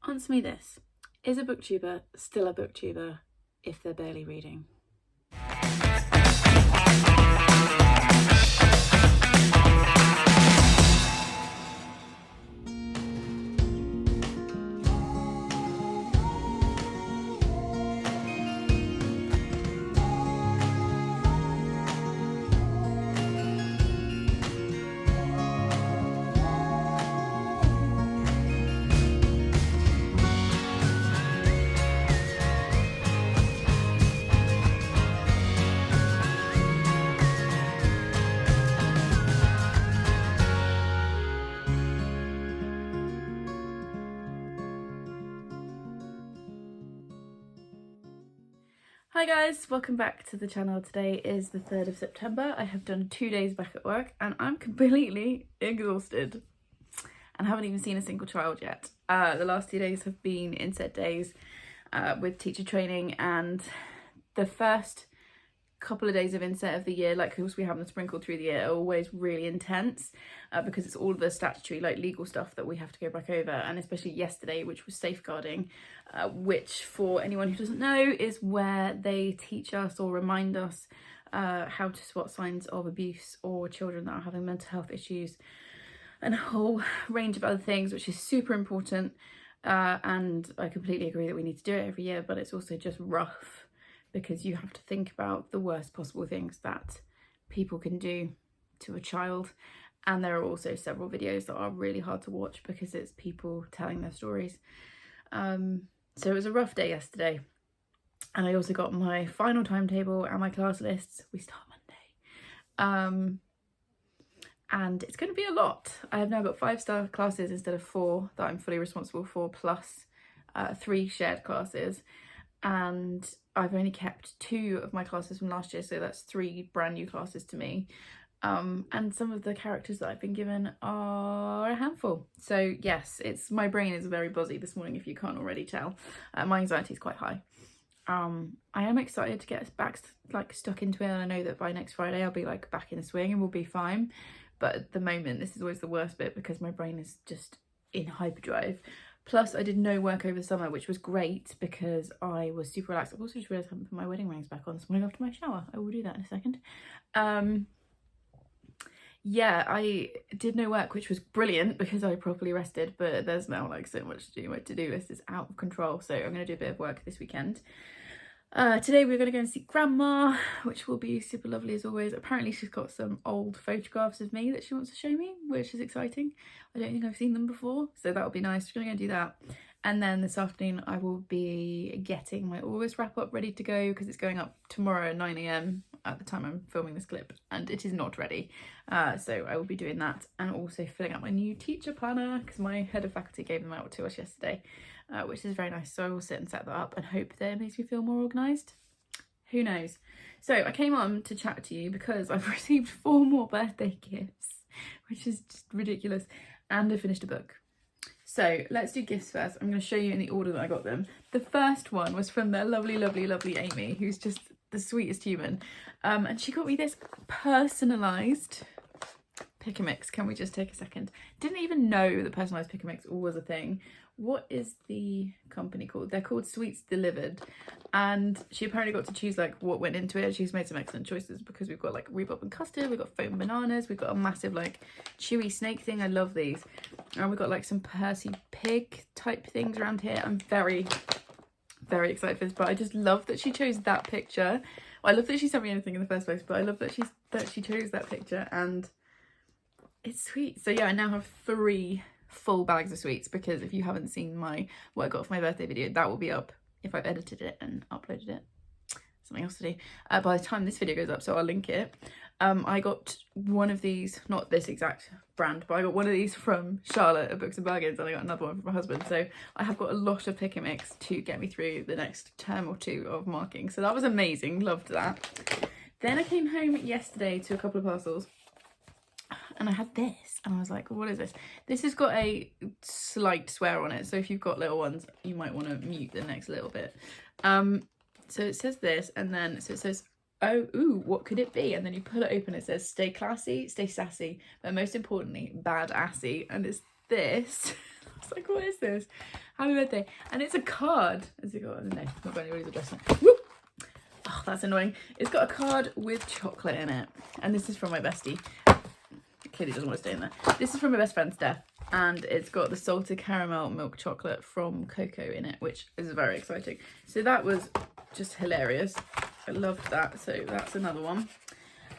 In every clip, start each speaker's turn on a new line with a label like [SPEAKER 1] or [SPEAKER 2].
[SPEAKER 1] Answer me this. Is a booktuber still a booktuber if they're barely reading? Hi guys, welcome back to the channel. Today is the 3rd of September. I have done 2 days back at work and I'm completely exhausted and haven't even seen a single child yet. The last 2 days have been inset days with teacher training, and the first couple of days of inset of the year, like course we have them sprinkled through the year, are always really intense because it's all the statutory like legal stuff that we have to go back over, and especially yesterday, which was safeguarding, which for anyone who doesn't know is where they teach us or remind us how to spot signs of abuse or children that are having mental health issues and a whole range of other things, which is super important, and I completely agree that we need to do it every year, but it's also just rough because you have to think about the worst possible things that people can do to a child. And there are also several videos that are really hard to watch because it's people telling their stories. So it was a rough day yesterday. And I also got my final timetable and my class lists. We start Monday. And it's going to be a lot. I have now got 5 staff classes instead of 4 that I'm fully responsible for, plus 3 shared classes. And I've only kept 2 of my classes from last year, so that's 3 brand new classes to me. And some of the characters that I've been given are a handful. So yes, my brain is very buzzy this morning, if you can't already tell. My anxiety is quite high. I am excited to get back stuck into it, and I know that by next Friday I'll be like back in the swing and we'll be fine. But at the moment, this is always the worst bit because my brain is just in hyperdrive. Plus, I did no work over the summer, which was great because I was super relaxed. I've also just realised I haven't put my wedding rings back on this morning after my shower. I will do that in a second. Yeah, I did no work, which was brilliant because I properly rested, but there's now like so much to do. My to-do list is out of control, so I'm going to do a bit of work this weekend. Today we're going to go and see Grandma, which will be super lovely as always. Apparently she's got some old photographs of me that she wants to show me, which is exciting. I don't think I've seen them before, so that'll be nice. We're going to go do that. And then this afternoon I will be getting my August wrap up ready to go because it's going up tomorrow at 9 AM at the time I'm filming this clip, and it is not ready. So I will be doing that, and also filling out my new teacher planner because my head of faculty gave them out to us yesterday. Which is very nice, so I will sit and set that up and hope that it makes me feel more organised. Who knows? So I came on to chat to you because I've received 4 more birthday gifts, which is just ridiculous, and I finished a book. So let's do gifts first. I'm going to show you in the order that I got them. The first one was from the lovely, lovely, lovely Amy, who's just the sweetest human, and she got me this personalised pick a mix. Can we just take a second? Didn't even know that personalised pick a mix was a thing. What is the company called? They're called Sweets Delivered, and she apparently got to choose like what went into it. She's made some excellent choices because we've got like rhubarb and custard, we've got foam bananas, we've got a massive like chewy snake thing. I love these. And we've got like some Percy pig type things around here. I'm very, very excited for this, but I just love that she chose that picture. Well, I love that she sent me anything in the first place, but I love that she chose that picture, and it's sweet. So yeah, I now have 3 full bags of sweets because if you haven't seen what I got for my birthday video, that will be up if I've edited it and uploaded it. Something else to do by the time this video goes up, so I'll link it. I got one of these, not this exact brand, but I got one of these from Charlotte at Books and Bargains, and I got another one from my husband. So I have got a lot of pick and mix to get me through the next term or 2 of marking. So that was amazing, loved that. Then I came home yesterday to a couple of parcels, and I had this, and I was like, what is this? This has got a slight swear on it, so if you've got little ones, you might want to mute the next little bit. So it says this, and then so it says, oh, ooh, what could it be? And then you pull it open, it says, stay classy, stay sassy, but most importantly, bad assy. And it's this. I was like, what is this? Happy birthday. And it's a card. Has it got, no, it's not got anybody's address on it. Whoop! Oh, that's annoying. It's got a card with chocolate in it. And this is from my bestie. It clearly doesn't want to stay in there. This is from my best friend, Steph. And it's got the salted caramel milk chocolate from Cocoa in it, which is very exciting. So that was just hilarious. I loved that. So that's another one.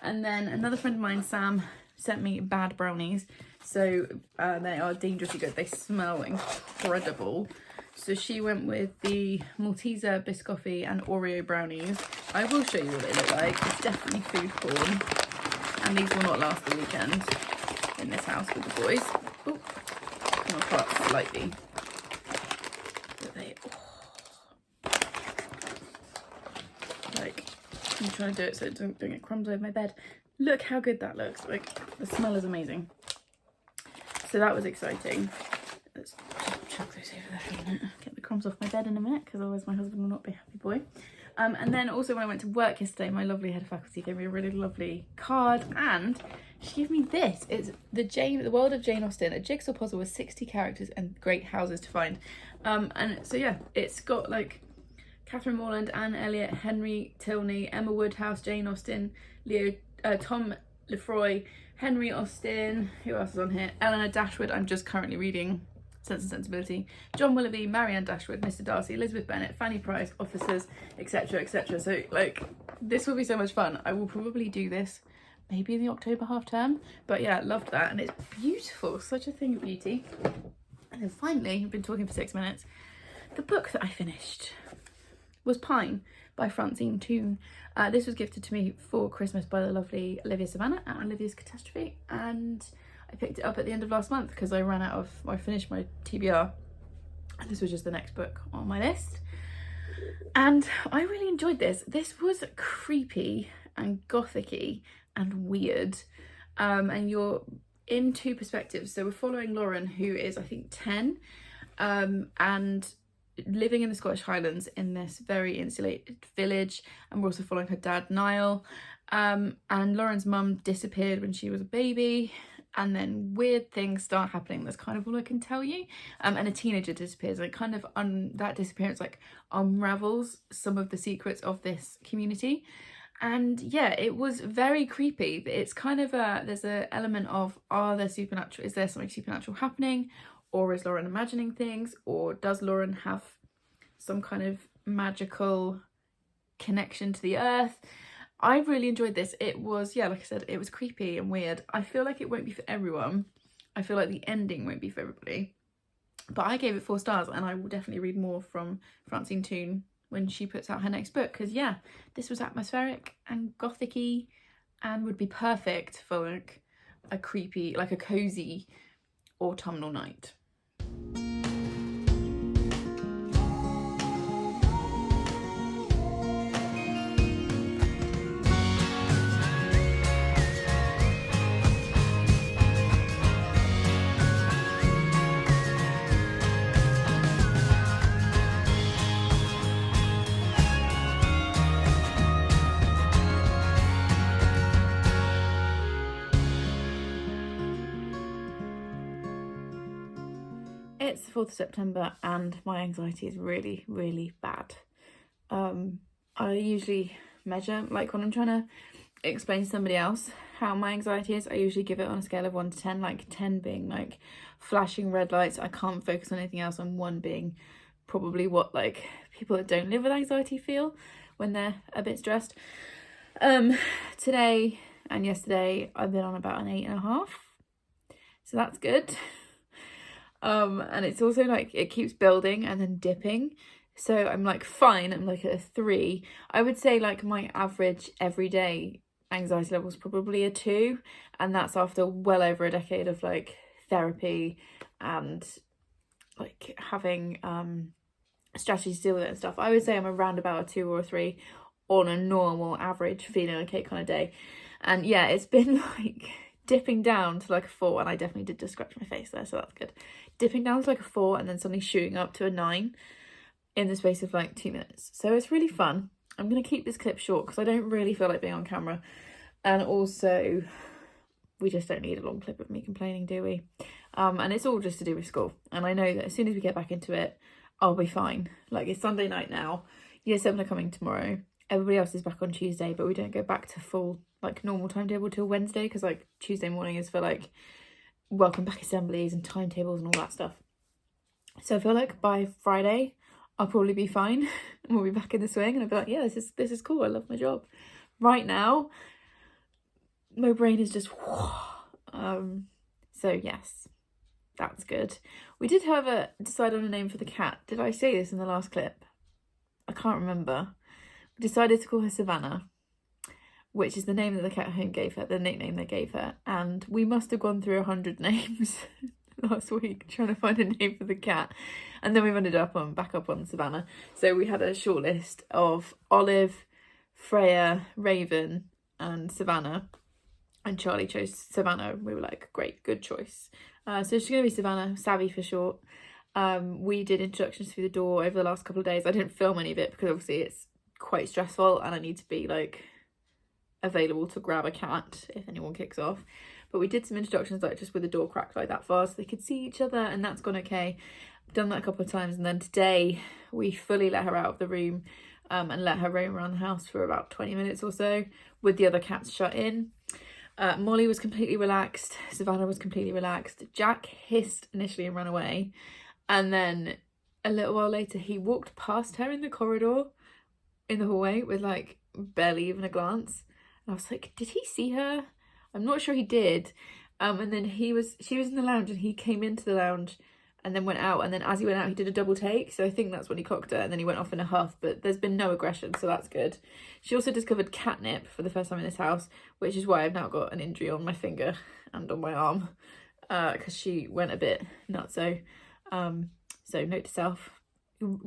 [SPEAKER 1] And then another friend of mine, Sam, sent me bad brownies. So they are dangerously good. They smell incredible. So she went with the Malteser Biscotti and Oreo brownies. I will show you what they look like. It's definitely food porn. And these will not last the weekend in this house with the boys. Oh, come apart slightly. But they, like, I'm trying to do it so it don't get crumbs over my bed. Look how good that looks. Like, the smell is amazing. So that was exciting. Let's just chuck those over there for a minute. Get the crumbs off my bed in a minute, because otherwise my husband will not be a happy boy. And then also when I went to work yesterday, my lovely head of faculty gave me a really lovely card, and she gave me this. It's the World of Jane Austen, a jigsaw puzzle with 60 characters and great houses to find. And so yeah, it's got like Catherine Morland, Anne Elliot, Henry Tilney, Emma Woodhouse, Jane Austen, Tom Lefroy, Henry Austen, who else is on here? Eleanor Dashwood, I'm just currently reading Sense and Sensibility, John Willoughby, Marianne Dashwood, Mr. Darcy, Elizabeth Bennet, Fanny Price, Officers, etc, etc. So like, this will be so much fun. I will probably do this maybe in the October half term, but yeah, loved that, and it's beautiful, such a thing of beauty. And then finally, I've been talking for 6 minutes, the book that I finished was Pine by Francine Toon. This was gifted to me for Christmas by the lovely Olivia Savannah at Olivia's Catastrophe, and I picked it up at the end of last month because I finished my TBR, and this was just the next book on my list. And I really enjoyed this. This was creepy and gothic-y and weird. And you're in two perspectives. So we're following Lauren, who is, I think, 10, and living in the Scottish Highlands in this very insulated village. And we're also following her dad, Niall. And Lauren's mum disappeared when she was a baby. And then weird things start happening. That's kind of all I can tell you. And a teenager disappears. And it kind of, that disappearance like unravels some of the secrets of this community. And yeah, it was very creepy. It's kind of there's an element of, is there something supernatural happening? Or is Lauren imagining things? Or does Lauren have some kind of magical connection to the earth? I really enjoyed this. It was, yeah, like I said, it was creepy and weird. I feel like it won't be for everyone. I feel like the ending won't be for everybody. But I gave it 4 stars, and I will definitely read more from Francine Toon when she puts out her next book, because yeah, this was atmospheric and gothic-y and would be perfect for like a creepy, like a cozy autumnal night. It's the 4th of September and my anxiety is really, really bad. I usually measure, like when I'm trying to explain to somebody else how my anxiety is, I usually give it on a scale of 1 to 10, like 10 being like flashing red lights, I can't focus on anything else, and 1 being probably what like people that don't live with anxiety feel when they're a bit stressed. Today and yesterday I've been on about an 8.5, so that's good. And it's also like it keeps building and then dipping, so I'm like fine, I'm like at a 3. I would say like my average everyday anxiety level is probably a 2, and that's after well over a decade of like therapy and like having strategies to deal with it and stuff. I would say I'm around about a 2 or a 3 on a normal average feeling okay kind of day. And yeah, it's been like dipping down to like a 4, and I definitely did just scratch my face there, so that's good. Dipping down to like a 4 and then suddenly shooting up to a 9 in the space of like 2 minutes. So it's really fun. I'm going to keep this clip short because I don't really feel like being on camera. And also, we just don't need a long clip of me complaining, do we? and it's all just to do with school. And I know that as soon as we get back into it, I'll be fine. Like, it's Sunday night now, year 7 are coming tomorrow, everybody else is back on Tuesday, but we don't go back to full like normal timetable till Wednesday, because like Tuesday morning is for like welcome back assemblies and timetables and all that stuff. So I feel like by Friday I'll probably be fine and we'll be back in the swing, and I'll be like, yeah, this is cool, I love my job. Right now my brain is just so yes, that's good. We did, however, decide on a name for the cat. Did I say this in the last clip? I can't remember. We decided to call her Savannah, which is the name that the cat home gave her, the nickname they gave her. And we must have gone through 100 names last week trying to find a name for the cat. And then we've ended up back up on Savannah. So we had a short list of Olive, Freya, Raven and Savannah. And Charlie chose Savannah. We were like, great, good choice. So she's going to be Savannah, Savvy for short. We did introductions through the door over the last couple of days. I didn't film any of it because obviously it's quite stressful and I need to be like available to grab a cat if anyone kicks off. But we did some introductions like just with the door cracked like that far so they could see each other, and that's gone okay. I've done that a couple of times, and then today we fully let her out of the room and let her roam around the house for about 20 minutes or so with the other cats shut in. Molly was completely relaxed, Savannah was completely relaxed. Jack hissed initially and ran away, and then a little while later he walked past her in the corridor in the hallway with like barely even a glance, and I was like, did he see her? I'm not sure he did. And then she was in the lounge and he came into the lounge and then went out, and then as he went out he did a double take, so I think that's when he clocked her, and then he went off in a huff, but there's been no aggression, so that's good. She also discovered catnip for the first time in this house, which is why I've now got an injury on my finger and on my arm, because she went a bit nutso. So note to self,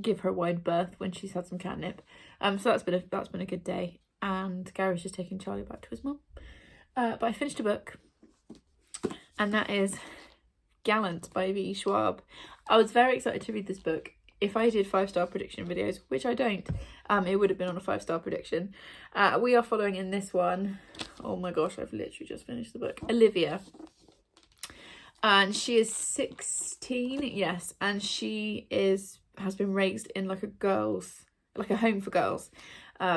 [SPEAKER 1] give her a wide berth when she's had some catnip. So that's been a good day, and Gary's just taking Charlie back to his mum. But I finished a book, and that is Gallant by V. Schwab. I was very excited to read this book. If I did 5-star prediction videos, which I don't, it would have been on a 5-star prediction. We are following in this one, oh my gosh, I've literally just finished the book, Olivia. And she is 16, yes, and she has been raised in like a home for girls.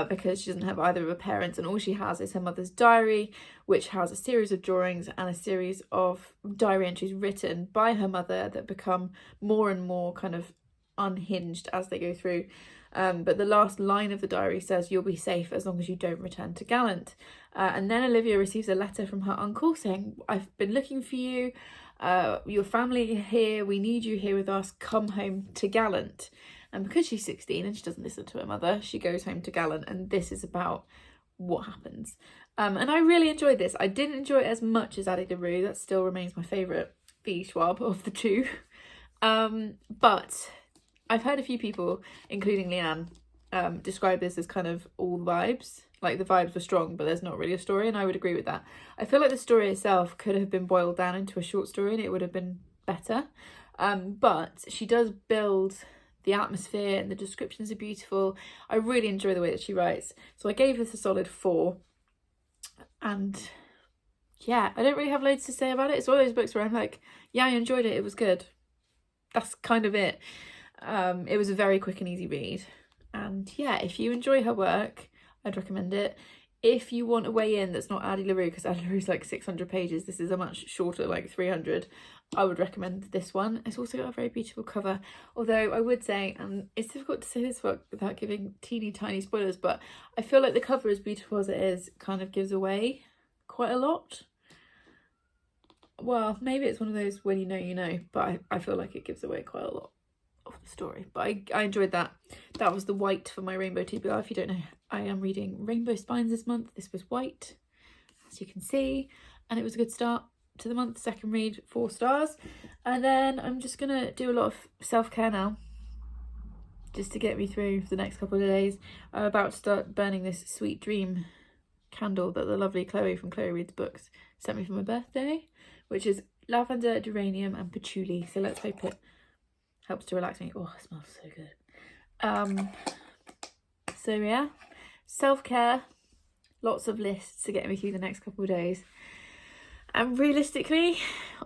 [SPEAKER 1] Because she doesn't have either of her parents, and all she has is her mother's diary, which has a series of drawings and a series of diary entries written by her mother that become more and more kind of unhinged as they go through. But the last line of the diary says, "You'll be safe as long as you don't return to Gallant." And then Olivia receives a letter from her uncle saying, "I've been looking for you. Your family are here. We need you here with us. Come home to Gallant." And because she's 16 and she doesn't listen to her mother, she goes home to Gallant, and this is about what happens. And I really enjoyed this. I didn't enjoy it as much as Addie LaRue. That still remains my favourite V. Schwab of the two. But I've heard a few people, including Leanne, describe this as kind of all vibes. Like the vibes were strong, but there's not really a story, and I would agree with that. I feel like the story itself could have been boiled down into a short story and it would have been better. But she does build the atmosphere and the descriptions are beautiful. I really enjoy the way that she writes. So I gave this a solid 4. And yeah, I don't really have loads to say about it. It's one of those books where I'm like, yeah, I enjoyed it. It was good. That's kind of it. It was a very quick and easy read. And yeah, if you enjoy her work, I'd recommend it. If you want a way in that's not Addie LaRue, because Addie LaRue's like 600 pages, this is a much shorter, like 300, I would recommend this one. It's also got a very beautiful cover, although I would say, and it's difficult to say this book without giving teeny tiny spoilers, but I feel like the cover, as beautiful as it is, kind of gives away quite a lot. Well, maybe it's one of those when you know, but I feel like it gives away quite a lot of the story. But I enjoyed that. That was the white for my rainbow TBR. If you don't know, I am reading Rainbow Spines this month. This was white, as you can see, and it was a good start to the month. Second read, 4 stars. And then I'm just gonna do a lot of self-care now, just to get me through the next couple of days. I'm about to start burning this Sweet Dream candle that the lovely Chloe from Chloe Reads Books sent me for my birthday, which is lavender, geranium and patchouli. So let's hope it helps to relax me. Oh, it smells so good. So yeah, self-care, lots of lists to get me through the next couple of days. And realistically,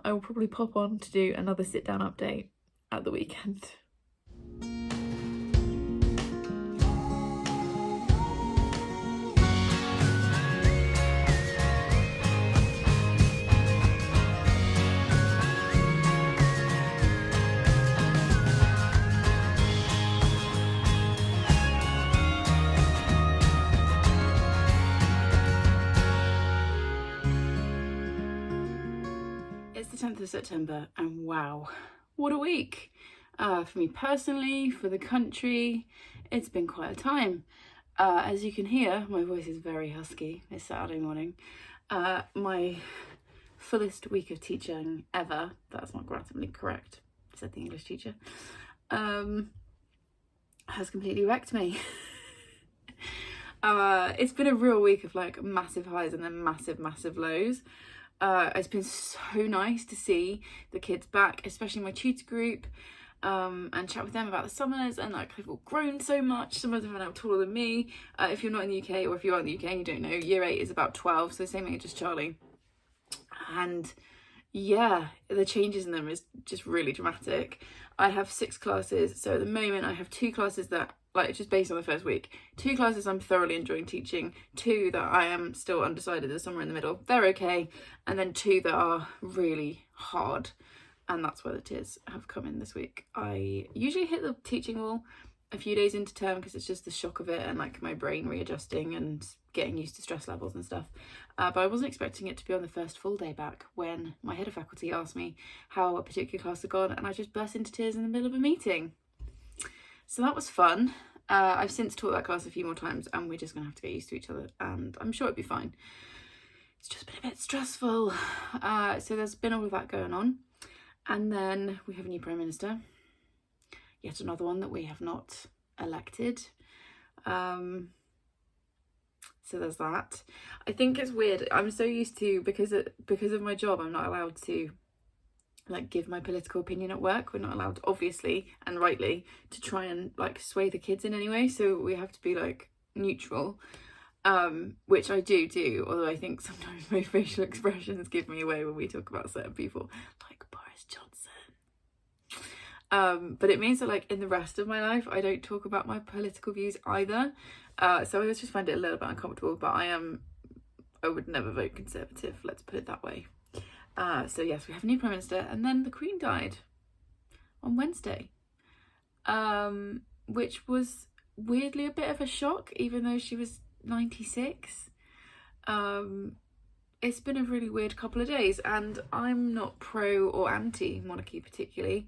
[SPEAKER 1] I will probably pop on to do another sit down update at the weekend. It's the 10th of September and wow, what a week. For me personally, for the country, it's been quite a time. As you can hear, my voice is very husky. It's Saturday morning. My fullest week of teaching ever, that's not grammatically correct, said the English teacher, has completely wrecked me. It's been a real week of like massive highs and then massive lows. It's been so nice to see the kids back, especially my tutor group, and chat with them about the summers, and like they've all grown so much. Some of them are now taller than me. If you're not in the UK, or if you are in the UK and you don't know, year 8 is about 12, so the same age as Charlie. And yeah, the changes in them is just really dramatic. I have 6 classes, so at the moment I have 2 classes that, like, just based on the first week, 2 classes I'm thoroughly enjoying teaching, 2 that I am still undecided, there's somewhere in the middle, they're okay, and then 2 that are really hard, and that's where the tears have come in this week. I usually hit the teaching wall a few days into term because it's just the shock of it and like my brain readjusting and getting used to stress levels and stuff, but I wasn't expecting it to be on the first full day back when my head of faculty asked me how a particular class had gone, and I just burst into tears in the middle of a meeting. So that was fun. I've since taught that class a few more times and we're just gonna have to get used to each other, and I'm sure it'll be fine. It's just been a bit stressful. So there's been all of that going on, and then we have a new Prime Minister, yet another one that we have not elected. So there's that. I think it's weird. I'm so used to, because of my job, I'm not allowed to like give my political opinion at work. We're not allowed, obviously and rightly, to try and like sway the kids in any way, so we have to be like neutral, which I do, although I think sometimes my facial expressions give me away when we talk about certain people, like Boris Johnson. But it means that like in the rest of my life I don't talk about my political views either, so I just find it a little bit uncomfortable, but I would never vote Conservative, let's put it that way. So yes, we have a new Prime Minister, and then the Queen died on Wednesday, which was weirdly a bit of a shock, even though she was 96. It's been a really weird couple of days, and I'm not pro or anti monarchy particularly,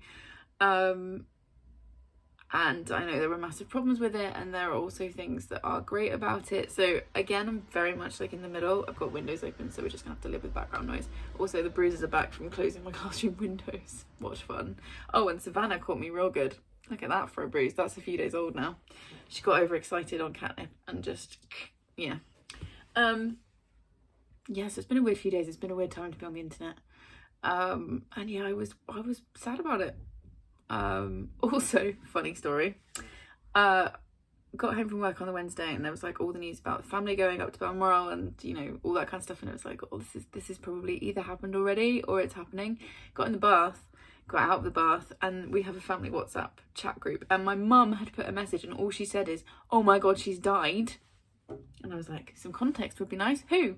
[SPEAKER 1] and I know there were massive problems with it, and there are also things that are great about it. So again, I'm very much like in the middle. I've got windows open, so we're just gonna have to live with background noise. Also, the bruises are back from closing my classroom windows. What fun. Oh, and Savannah caught me real good. Look at that for a bruise. That's a few days old now. She got overexcited on catnip and just, yeah. Yeah, so it's been a weird few days. It's been a weird time to be on the internet. And yeah, I was sad about it. Also, funny story, got home from work on the Wednesday and there was like all the news about the family going up to Balmoral and, you know, all that kind of stuff, and it was like, oh, this is probably either happened already or it's happening. Got in the bath, got out of the bath, and we have a family WhatsApp chat group, and my mum had put a message and all she said is, oh my god, she's died. And I was like, some context would be nice. Who?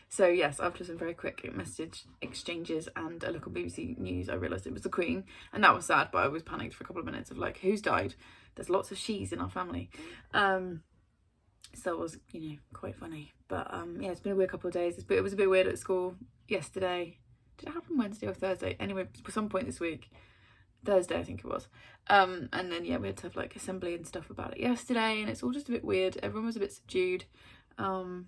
[SPEAKER 1] So yes, after some very quick message exchanges and a look on BBC News, I realised it was the Queen, and that was sad, but I was panicked for a couple of minutes of like, who's died? There's lots of she's in our family. So it was, you know, quite funny. But yeah, it's been a weird couple of days. It was a bit weird at school yesterday. Did it happen Wednesday or Thursday? Anyway, at some point this week. Thursday, I think it was. And then yeah, we had to have like assembly and stuff about it yesterday, and it's all just a bit weird. Everyone was a bit subdued. And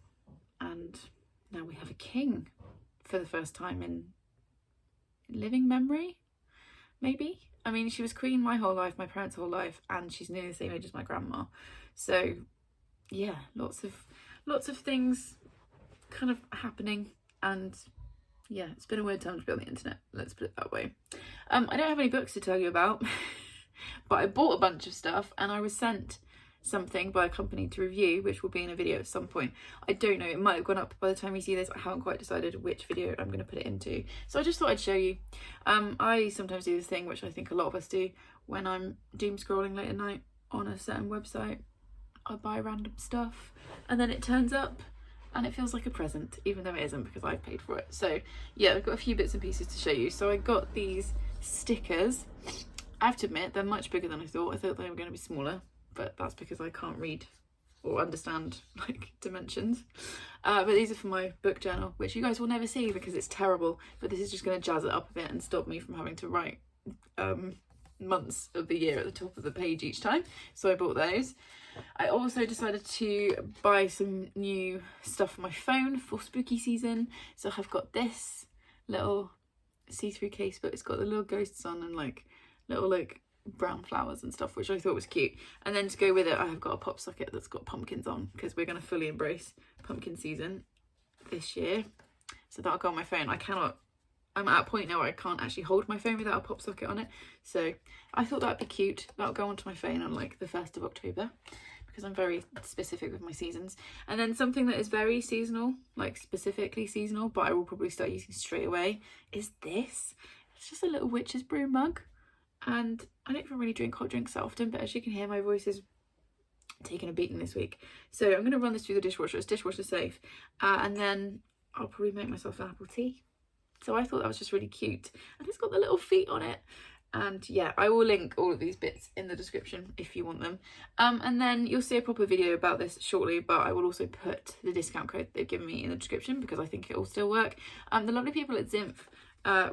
[SPEAKER 1] now we have a king for the first time in living memory, maybe. I mean, she was queen my whole life, my parents' whole life, and she's nearly the same age as my grandma. So yeah, lots of things kind of happening, and yeah, it's been a weird time to be on the internet, let's put it that way. I don't have any books to tell you about, but I bought a bunch of stuff, and I was sent something by a company to review, which will be in a video at some point. I don't know, it might have gone up by the time you see this. I haven't quite decided which video I'm going to put it into, so I just thought I'd show you. I sometimes do this thing, which I think a lot of us do, when I'm doom scrolling late at night on a certain website. I buy random stuff and then it turns up and it feels like a present, even though it isn't, because I've paid for it. So yeah, I've got a few bits and pieces to show you. So I got these stickers. I have to admit, they're much bigger than I thought. I thought they were going to be smaller, but that's because I can't read or understand like dimensions. But these are for my book journal, which you guys will never see because it's terrible, but this is just going to jazz it up a bit and stop me from having to write months of the year at the top of the page each time. So I bought those. I also decided to buy some new stuff for my phone for spooky season. So I've got this little see-through case, but it's got the little ghosts on and like little like brown flowers and stuff, which I thought was cute. And then to go with it, I have got a pop socket that's got pumpkins on, because we're going to fully embrace pumpkin season this year. So that'll go on my phone. I'm at a point now where I can't actually hold my phone without a pop socket on it. So I thought that'd be cute. That'll go onto my phone on like the 1st of October, because I'm very specific with my seasons. And then something that is very seasonal, like specifically seasonal, but I will probably start using straight away, is this. It's just a little witch's brew mug. And I don't even really drink hot drinks that often, but as you can hear, my voice is taking a beating this week. So I'm going to run this through the dishwasher. It's dishwasher safe. And then I'll probably make myself an apple tea. So I thought that was just really cute. And it's got the little feet on it. And yeah, I will link all of these bits in the description if you want them. And then you'll see a proper video about this shortly, but I will also put the discount code they've given me in the description, because I think it will still work. The lovely people at Zinf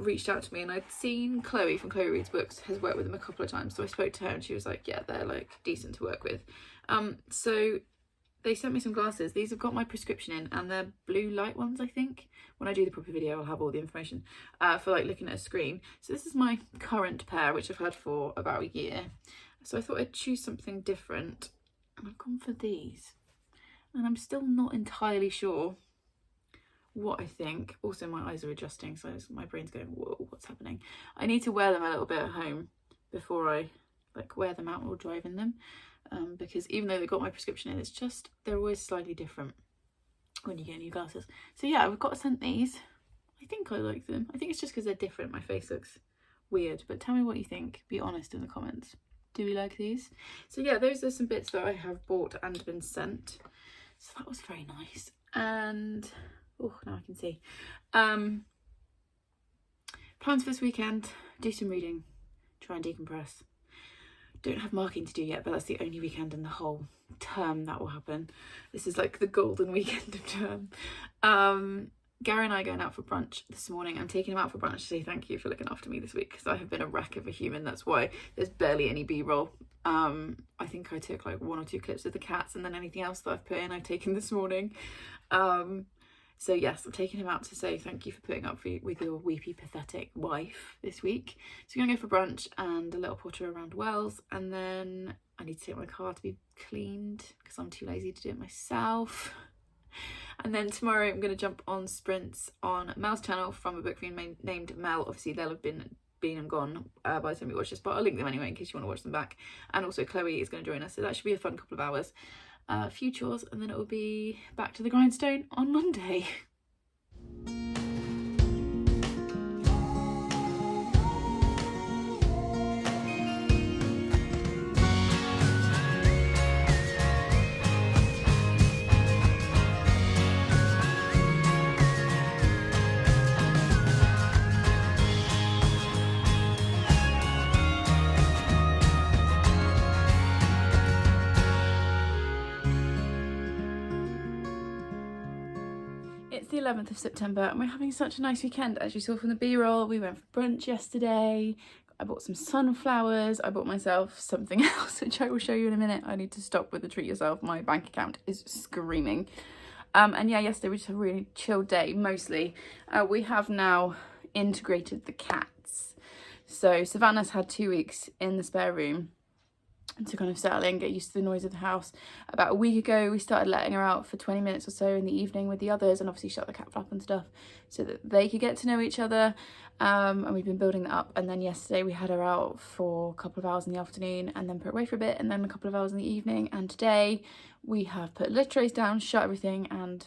[SPEAKER 1] reached out to me, and I'd seen Chloe from Chloe Reads Books has worked with them a couple of times. So I spoke to her and she was like, yeah, they're like decent to work with. So they sent me some glasses. These have got my prescription in, and they're blue light ones, I think. When I do the proper video, I'll have all the information for like looking at a screen. So this is my current pair, which I've had for about a year. So I thought I'd choose something different, and I've gone for these. And I'm still not entirely sure what I think. Also, my eyes are adjusting, so my brain's going, whoa, what's happening? I need to wear them a little bit at home before I like wear them out or drive in them. Because even though they got my prescription in, it's just, they're always slightly different when you get new glasses. So yeah, I've got sent these. I think I like them. I think it's just because they're different. My face looks weird, but tell me what you think. Be honest in the comments. Do we like these? So yeah, those are some bits that I have bought and been sent. So that was very nice. And oh, now I can see. Plans for this weekend: do some reading, try and decompress. Don't have marking to do yet, but that's the only weekend in the whole term that will happen. This is like the golden weekend of term. Gary and I are going out for brunch this morning. I'm taking him out for brunch to say thank you for looking after me this week, because I have been a wreck of a human. That's why there's barely any B-roll. I think I took like 1 or 2 clips of the cats, and then anything else that I've put in, I've taken this morning. So yes, I'm taking him out to say thank you for putting up with your weepy, pathetic wife this week. So we're going to go for brunch and a little potter around Wells, and then I need to take my car to be cleaned because I'm too lazy to do it myself. And then tomorrow I'm going to jump on sprints on Mel's channel from a book friend named Mel. Obviously they'll have been and gone by the time you watch this, but I'll link them anyway in case you want to watch them back. And also Chloe is going to join us, so that should be a fun couple of hours. A few chores, and then it will be back to the grindstone on Monday. It's the 11th of September and we're having such a nice weekend. As you saw from the B-roll, we went for brunch yesterday. I bought some sunflowers. I bought myself something else, which I will show you in a minute. I need to stop with the treat yourself. My bank account is screaming. And yeah, yesterday was just a really chill day, mostly. We have now integrated the cats. So Savannah's had 2 weeks in the spare room. to kind of settle in, get used to the noise of the house. About a week ago we started letting her out for 20 minutes or so in the evening with the others, and obviously shut the cat flap and stuff so that they could get to know each other, and we've been building that up. And then yesterday we had her out for a couple of hours in the afternoon and then put her away for a bit, and then a couple of hours in the evening. And today we have put litter trays down, shut everything, and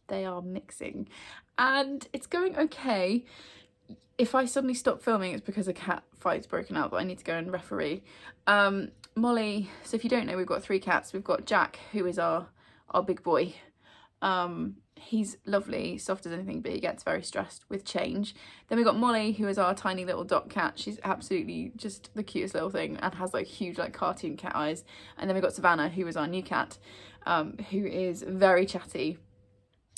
[SPEAKER 1] they are mixing and it's going okay. If I suddenly stop filming, it's because a cat fight's broken out that I need to go and referee. Molly, so if you don't know, we've got 3 cats. We've got Jack, who is our big boy. He's lovely, soft as anything, but he gets very stressed with change. Then we've got Molly, who is our tiny little dot cat. She's absolutely just the cutest little thing and has like huge like cartoon cat eyes. And then we've got Savannah, who is our new cat, who is very chatty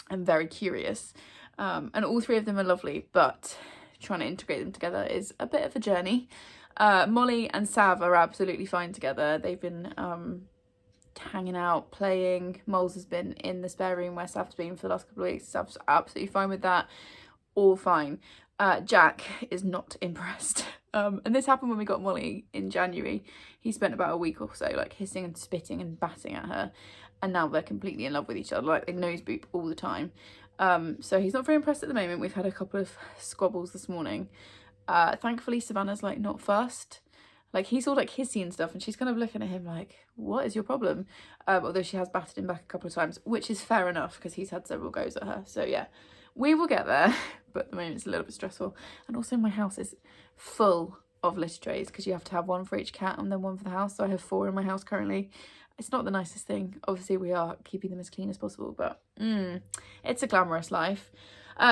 [SPEAKER 1] and very curious. And all 3 of them are lovely, but trying to integrate them together is a bit of a journey. Molly and Sav are absolutely fine together. They've been hanging out, playing. Moles has been in the spare room where Sav's been for the last couple of weeks. Sav's absolutely fine with that. All fine. Jack is not impressed. And this happened when we got Molly in January. He spent about a week or so like hissing and spitting and batting at her, and now they're completely in love with each other. Like they nose boop all the time. So he's not very impressed at the moment. We've had a couple of squabbles this morning. Thankfully Savannah's like not fussed. Like he's all like hissy and stuff, and she's kind of looking at him like, what is your problem? Although she has battered him back a couple of times, which is fair enough because he's had several goes at her. So yeah, we will get there, but at the moment it's a little bit stressful. And also my house is full of litter trays because you have to have one for each cat and then one for the house. So I have 4 in my house currently. It's not the nicest thing. Obviously we are keeping them as clean as possible, but it's a glamorous life.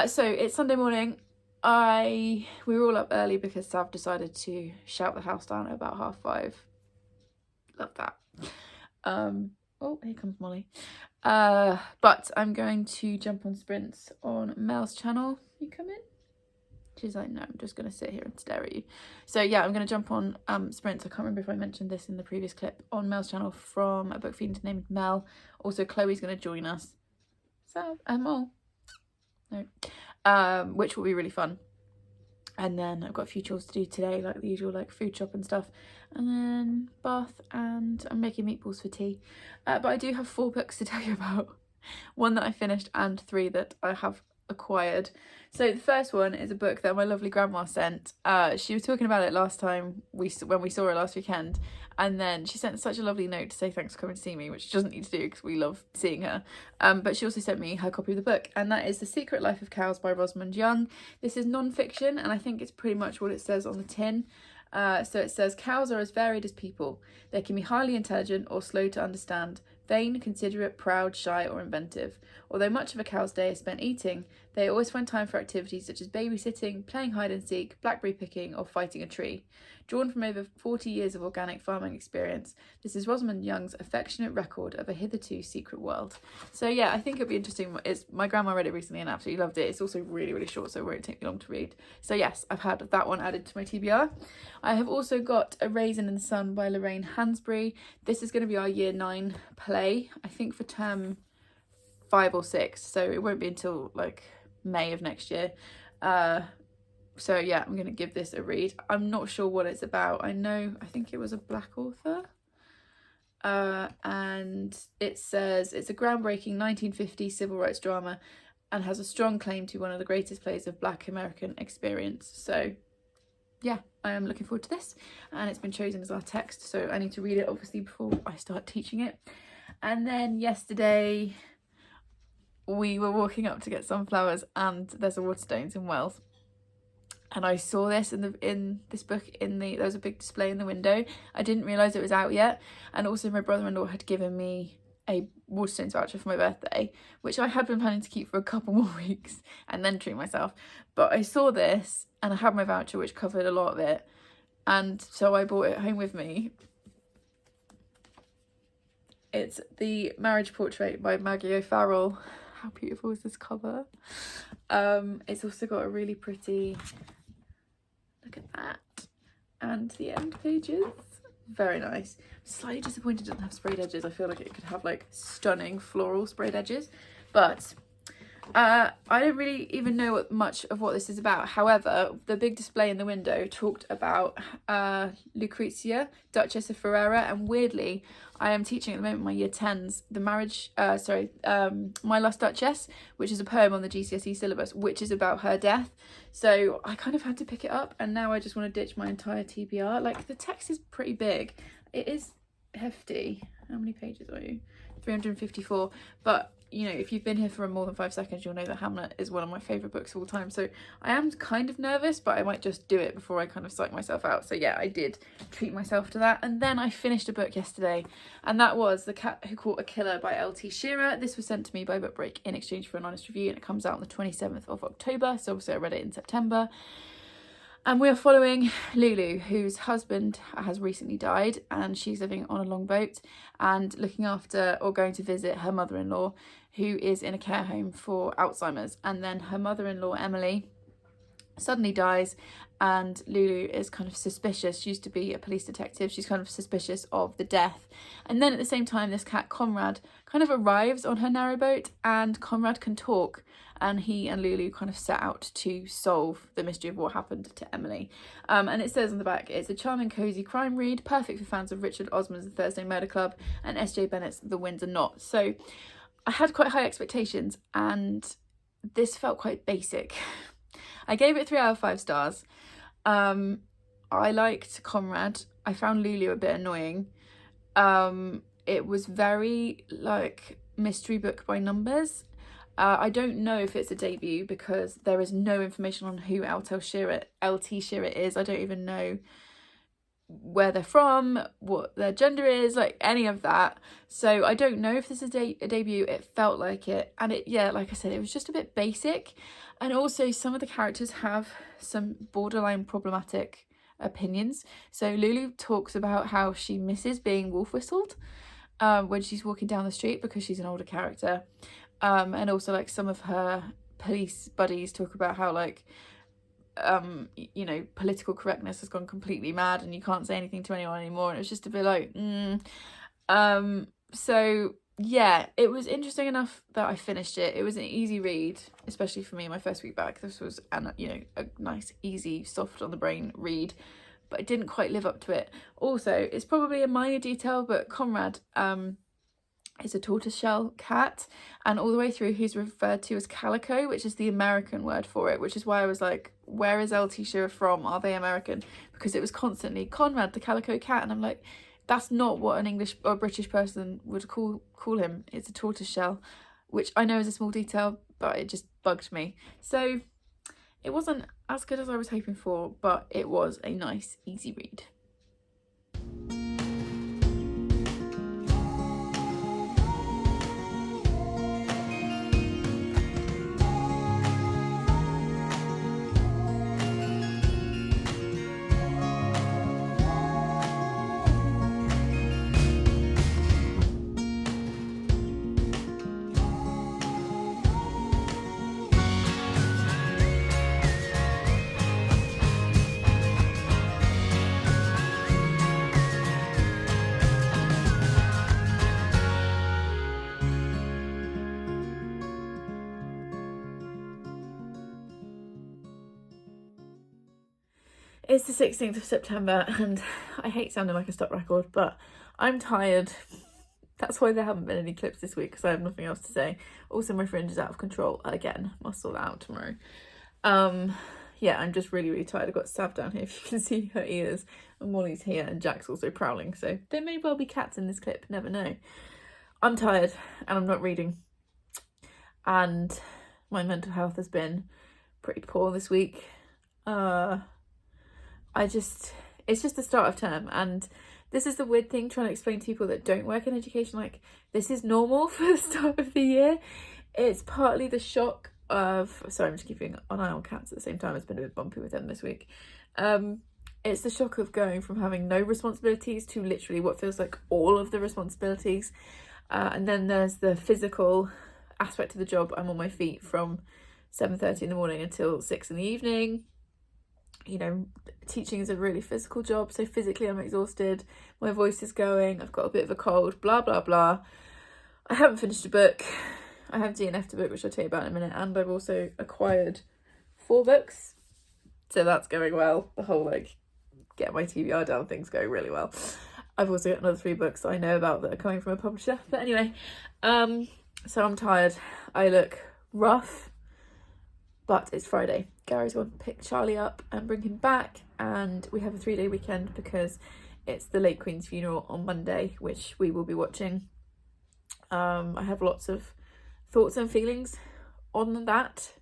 [SPEAKER 1] So it's Sunday morning. We were all up early because Sav decided to shout the house down at about 5:30. Love that. Oh, here comes Molly. But I'm going to jump on sprints on Mel's channel. You come in? She's like, no, I'm just going to sit here and stare at you. So yeah, I'm going to jump on sprints. I can't remember if I mentioned this in the previous clip, on Mel's channel from a book fiend named Mel. Also, Chloe's going to join us. So, Mel. No. Which will be really fun. And then I've got a few chores to do today, like the usual, like food shop and stuff. And then bath, and I'm making meatballs for tea. But I do have 4 books to tell you about. 1 that I finished and 3 that I have acquired. So the first one is a book that my lovely grandma sent. She was talking about it last time when we saw her last weekend, and then she sent such a lovely note to say thanks for coming to see me, which she doesn't need to do because we love seeing her. But she also sent me her copy of the book, and that is The Secret Life of Cows by Rosamund Young. This is non-fiction, and I think it's pretty much what it says on the tin. So it says, cows are as varied as people. They can be highly intelligent or slow to understand, vain, considerate, proud, shy or inventive. Although much of a cow's day is spent eating, they always find time for activities such as babysitting, playing hide and seek, blackberry picking or fighting a tree. Drawn from over 40 years of organic farming experience, this is Rosamund Young's affectionate record of a hitherto secret world. So yeah, I think it'll be interesting. My grandma read it recently and absolutely loved it. It's also really, really short, so it won't take me long to read. So yes, I've had that one added to my TBR. I have also got A Raisin in the Sun by Lorraine Hansberry. This is going to be our year 9 play, I think for term 5 or 6, so it won't be until like May of next year. So yeah, I'm going to give this a read. I'm not sure what it's about. I think it was a black author. And it says it's a groundbreaking 1950s civil rights drama and has a strong claim to be one of the greatest plays of Black American experience. So yeah, I am looking forward to this, and it's been chosen as our text, so I need to read it obviously before I start teaching it. And then yesterday we were walking up to get sunflowers, and there's a Waterstones in Wales, and I saw this in this book there was a big display in the window. I didn't realise it was out yet, and also my brother-in-law had given me a Waterstones voucher for my birthday, which I had been planning to keep for a couple more weeks and then treat myself. But I saw this and I had my voucher, which covered a lot of it, and so I brought it home with me. It's The Marriage Portrait by Maggie O'Farrell. How beautiful is this cover? It's also got a really pretty, look at that, and the end pages, very nice. I'm slightly disappointed it doesn't have sprayed edges. I feel like it could have like stunning floral sprayed edges, but I don't really even know much of what this is about. However, the big display in the window talked about Lucrezia, Duchess of Ferrara, and weirdly, I am teaching at the moment my year 10s the My Lost Duchess, which is a poem on the GCSE syllabus, which is about her death. So I kind of had to pick it up, and now I just want to ditch my entire TBR. Like, the text is pretty big. It is hefty. How many pages are you? 354. But you know, if you've been here for more than 5 seconds, you'll know that Hamlet is one of my favourite books of all time. So I am kind of nervous, but I might just do it before I kind of psych myself out. So yeah, I did treat myself to that. And then I finished a book yesterday, and that was The Cat Who Caught a Killer by L.T. Shearer. This was sent to me by Book Break in exchange for an honest review, and it comes out on the 27th of October. So obviously I read it in September. And we are following Lulu, whose husband has recently died, and she's living on a longboat and looking after or going to visit her mother-in-law, who is in a care home for Alzheimer's. And then her mother-in-law, Emily, suddenly dies, and Lulu is kind of suspicious. She used to be a police detective. She's kind of suspicious of the death. And then at the same time, this cat, Conrad, kind of arrives on her narrowboat, and Conrad can talk. And he and Lulu kind of set out to solve the mystery of what happened to Emily. And it says on the back, it's a charming, cosy crime read, perfect for fans of Richard Osman's The Thursday Murder Club and S.J. Bennett's The Windsor Knot. So I had quite high expectations, and this felt quite basic. I gave it 3 out of 5 stars. I liked Conrad. I found Lulu a bit annoying. It was very like mystery book by numbers. I don't know if it's a debut because there is no information on who L.T. Shearer is. I don't even know where they're from, what their gender is, like any of that. So I don't know if this is a debut. It felt like it. And it, yeah, like I said, it was just a bit basic. And also some of the characters have some borderline problematic opinions. So Lulu talks about how she misses being wolf whistled when she's walking down the street because she's an older character. And also like some of her police buddies talk about how like you know, political correctness has gone completely mad and you can't say anything to anyone anymore, and it was just a bit like so yeah, it was interesting enough that I finished it. It was an easy read, especially for me, my first week back. This was you know, a nice, easy, soft on the brain read, but it didn't quite live up to it. Also, it's probably a minor detail, but Conrad is a tortoiseshell cat, and all the way through he's referred to as calico, which is the American word for it, which is why I was like, where is L.T. Shearer from? Are they American? Because it was constantly Conrad the calico cat, and I'm like, that's not what an English or British person would call him. It's a tortoiseshell, which I know is a small detail, but it just bugged me. So it wasn't as good as I was hoping for, but it was a nice, easy read. It's the 16th of September, and I hate sounding like a stop record, but I'm tired. That's why there haven't been any clips this week, because I have nothing else to say. Also, my fringe is out of control again. I'll sort that out tomorrow. Yeah, I'm just really, really tired. I've got Sav down here, if you can see her ears, and Molly's here, and Jack's also prowling, so there may well be cats in this clip, never know. I'm tired, and I'm not reading. And my mental health has been pretty poor this week. It's just the start of term, and this is the weird thing trying to explain to people that don't work in education, like, this is normal for the start of the year. It's partly the shock of, sorry, I'm just keeping an eye on cats at the same time. It's been a bit bumpy with them this week. It's the shock of going from having no responsibilities to literally what feels like all of the responsibilities. And then there's the physical aspect of the job. I'm on my feet from 7:30 in the morning until 6 in the evening. You know, teaching is a really physical job, so physically I'm exhausted, my voice is going, I've got a bit of a cold, blah blah blah. I haven't finished a book. I have DNF'd a book, which I'll tell you about in a minute, and I've also acquired 4 books, so that's going well. The whole like get my TBR down thing's going really well. I've also got another 3 books that I know about that are coming from a publisher. But anyway, so I'm tired. I look rough, but it's Friday. Gary's going to pick Charlie up and bring him back, and we have a 3-day weekend because it's the late Queen's funeral on Monday, which we will be watching. I have lots of thoughts and feelings on that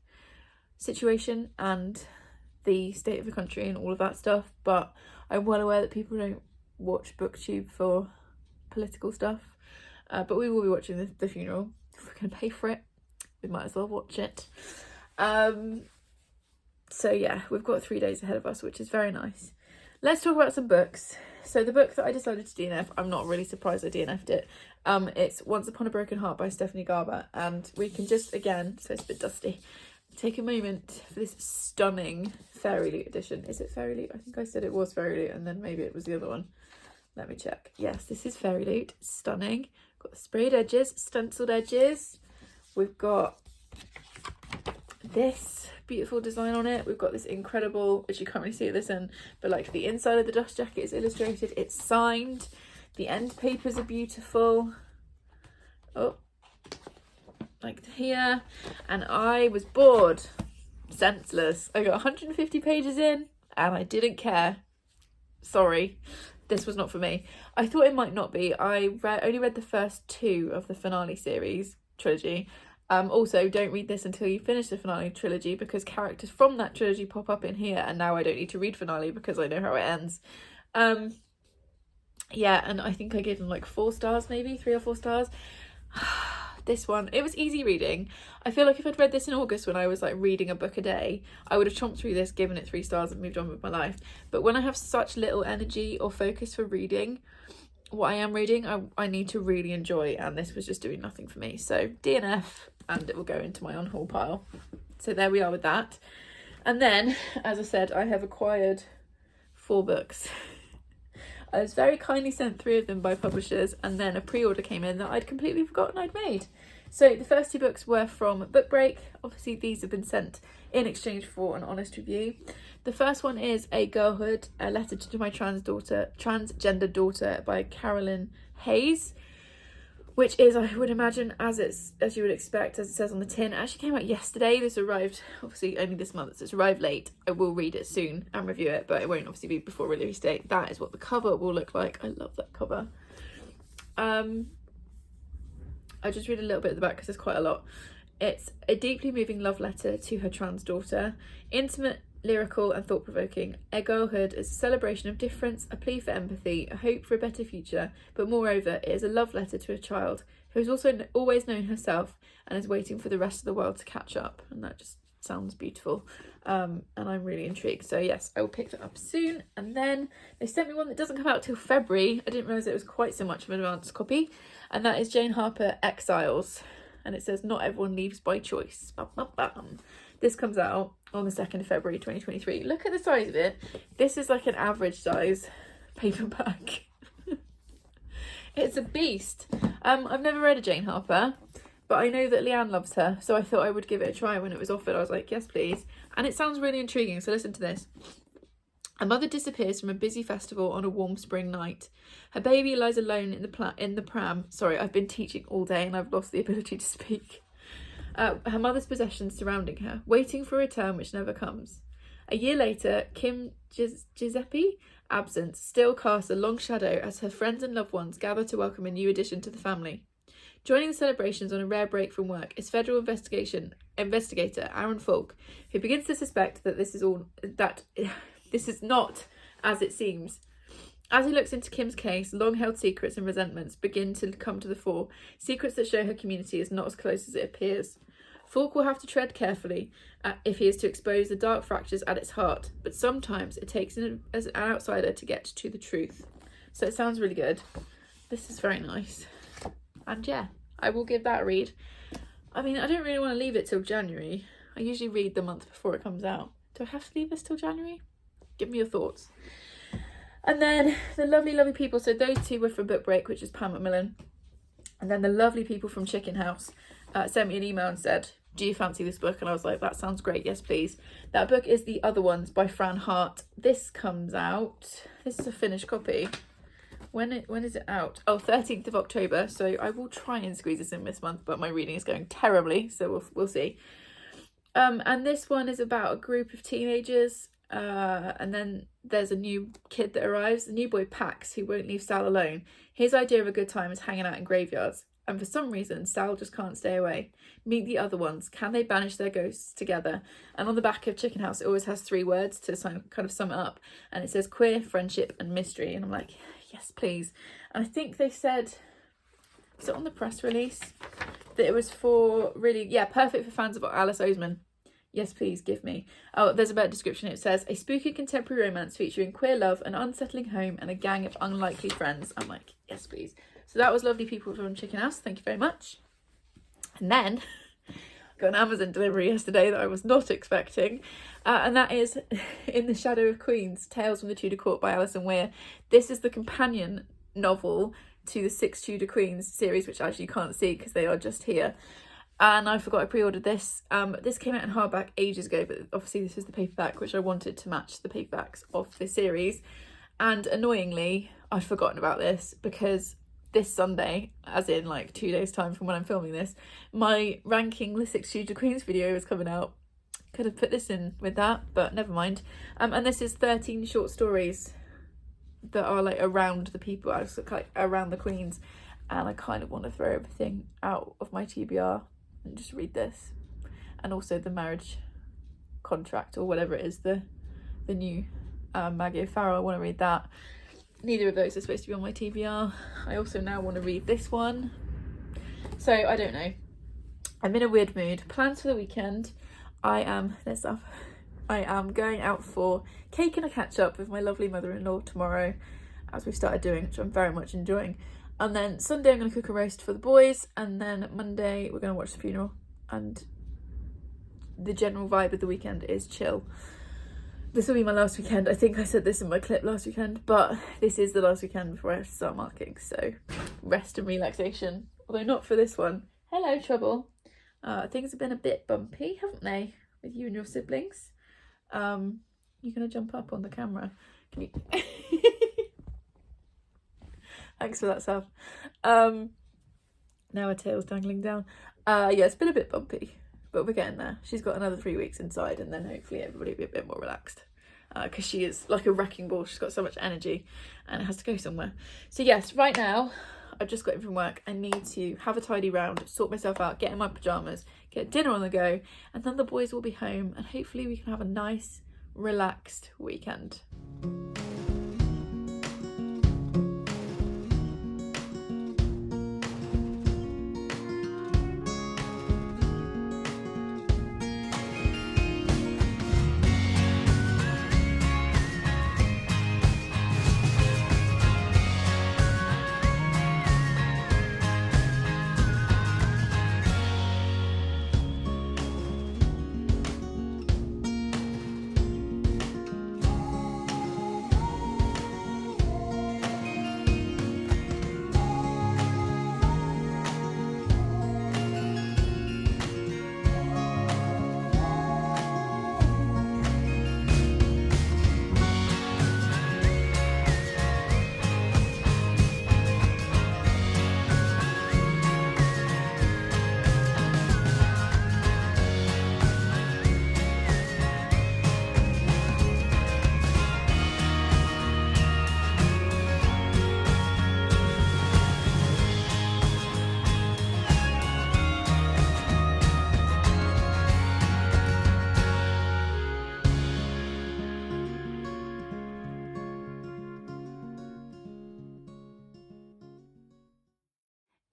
[SPEAKER 1] situation and the state of the country and all of that stuff, but I'm well aware that people don't watch Booktube for political stuff, but we will be watching the funeral. If we're going to pay for it, we might as well watch it. So yeah, we've got 3 days ahead of us, which is very nice. Let's talk about some books. So the book that I decided to DNF, I'm not really surprised I DNF'd it. It's Once Upon a Broken Heart by Stephanie Garber, and we can just, again, so it's a bit dusty, take a moment for this stunning Fairy Loot edition. Is it Fairy Loot? I think I said it was Fairy Loot, and then maybe it was the other one. Let me check. Yes, this is Fairy Loot. Stunning. Got the sprayed edges, stenciled edges. We've got this beautiful design on it. We've got this incredible, which you can't really see at this end, but like the inside of the dust jacket is illustrated. It's signed. The end papers are beautiful. Oh, like here. And I was bored, senseless. I got 150 pages in and I didn't care. Sorry, this was not for me. I thought it might not be. I only read the first 2 of the finale series trilogy. Also, don't read this until you finish the finale trilogy, because characters from that trilogy pop up in here, and now I don't need to read finale because I know how it ends. Yeah, and I think I gave them like 4 stars, maybe 3 or 4 stars. This one, it was easy reading. I feel like if I'd read this in August when I was like reading a book a day, I would have chomped through this, given it 3 stars and moved on with my life. But when I have such little energy or focus for reading what I am reading, I need to really enjoy, and this was just doing nothing for me. So DNF, and it will go into my on-haul pile. So there we are with that. And then, as I said, I have acquired 4 books. I was very kindly sent 3 of them by publishers, and then a pre-order came in that I'd completely forgotten I'd made. So the first 2 books were from Book Break. Obviously these have been sent in exchange for an honest review. The first one is A Girlhood, a letter to my transgender daughter by Carolyn Hayes, which is, I would imagine, as you would expect, as it says on the tin. It actually came out yesterday. This arrived obviously only this month, so it's arrived late. I will read it soon and review it, but it won't obviously be before release date. That is what the cover will look like. I love that cover. I just read a little bit at the back because there's quite a lot. It's a deeply moving love letter to her trans daughter. Intimate, lyrical and thought-provoking. A Girlhood is a celebration of difference, a plea for empathy, a hope for a better future, but moreover it is a love letter to a child who has also always known herself and is waiting for the rest of the world to catch up. And that just sounds beautiful, and I'm really intrigued. So yes, I will pick that up soon. And then they sent me one that doesn't come out till February. I didn't realise it was quite so much of an advanced copy, and that is Jane Harper Exiles, and it says not everyone leaves by choice. Bum, bum, bum. This comes out on the 2nd of February 2023. Look at the size of it. This is like an average size paperback. It's a beast. I've never read a Jane Harper, but I know that Leanne loves her, so I thought I would give it a try when it was offered. I was like, yes please. And it sounds really intriguing, so listen to this. A mother disappears from a busy festival on a warm spring night. Her baby lies alone in the pram. Sorry, I've been teaching all day and I've lost the ability to speak. Her mother's possessions surrounding her, waiting for a return which never comes. A year later, Kim Giuseppe, absent, still casts a long shadow as her friends and loved ones gather to welcome a new addition to the family. Joining the celebrations on a rare break from work is federal investigator Aaron Falk, who begins to suspect that this is not as it seems. As he looks into Kim's case, long-held secrets and resentments begin to come to the fore, secrets that show her community is not as close as it appears. Falk will have to tread carefully if he is to expose the dark fractures at its heart, but sometimes it takes an outsider to get to the truth. So it sounds really good. This is very nice. And yeah, I will give that a read. I mean, I don't really want to leave it till January. I usually read the month before it comes out. Do I have to leave this till January? Give me your thoughts. And then the lovely, lovely people. So those 2 were from Book Break, which is Pam Macmillan. And then the lovely people from Chicken House sent me an email and said, do you fancy this book? And I was like, that sounds great, yes please. That book is The Other Ones by Fran Hart. This comes out, this is a finished copy. When is it out? Oh, 13th of October. So I will try and squeeze this in this month, but my reading is going terribly, so we'll see. And this one is about a group of teenagers, and then there's a new kid that arrives, the new boy Pax, who won't leave Sal alone. His idea of a good time is hanging out in graveyards, and for some reason Sal just can't stay away. Meet the other ones. Can they banish their ghosts together? And on the back of Chicken House, it always has 3 words to kind of sum it up, and it says queer, friendship and mystery. And I'm like, yes please. And I think they said, was it on the press release, that it was for really, yeah, perfect for fans of Alice Oseman. Yes please, give me. Oh, there's a better description. It says, a spooky contemporary romance featuring queer love, an unsettling home and a gang of unlikely friends. I'm like, yes please. So that was lovely people from Chicken House, thank you very much. And then I got an Amazon delivery yesterday that I was not expecting, and that is In the Shadow of Queens, Tales from the Tudor Court by Alison Weir. This is the companion novel to the 6 Tudor Queens series, which actually you can't see because they are just here. And I forgot I pre-ordered this. This came out in hardback ages ago, but obviously this is the paperback, which I wanted to match the paperbacks of the series. And annoyingly, I've forgotten about this because this Sunday, as in like 2 days time from when I'm filming this, my ranking the 6 Tudor Queens video is coming out. Could have put this in with that, but never mind. And this is 13 short stories that are like around the people, like around the queens. And I kind of want to throw everything out of my TBR and just read this. And also the marriage contract, or whatever it is, the new Maggie O'Farrell, I want to read that. Neither of those are supposed to be on my TBR. I also now want to read this one. So I don't know. I'm in a weird mood. Plans for the weekend. I am going out for cake and a catch up with my lovely mother-in-law tomorrow, as we've started doing, which I'm very much enjoying. And then Sunday I'm going to cook a roast for the boys, and then Monday we're going to watch the funeral. And the general vibe of the weekend is chill. This will be my last weekend. I think I said this in my clip last weekend, but this is the last weekend before I have to start marking. So rest and relaxation, although not for this one. Hello, Trouble. Things have been a bit bumpy, haven't they, with you and your siblings? You're going to jump up on the camera. Can you... Thanks for that, Sav. Now her tail's dangling down. Yeah, it's been a bit bumpy, but we're getting there. She's got another 3 weeks inside, and then hopefully everybody will be a bit more relaxed. Because she is like a wrecking ball. She's got so much energy, and it has to go somewhere. So yes, right now, I've just got in from work. I need to have a tidy round, sort myself out, get in my pyjamas, get dinner on the go, and then the boys will be home, and hopefully we can have a nice, relaxed weekend.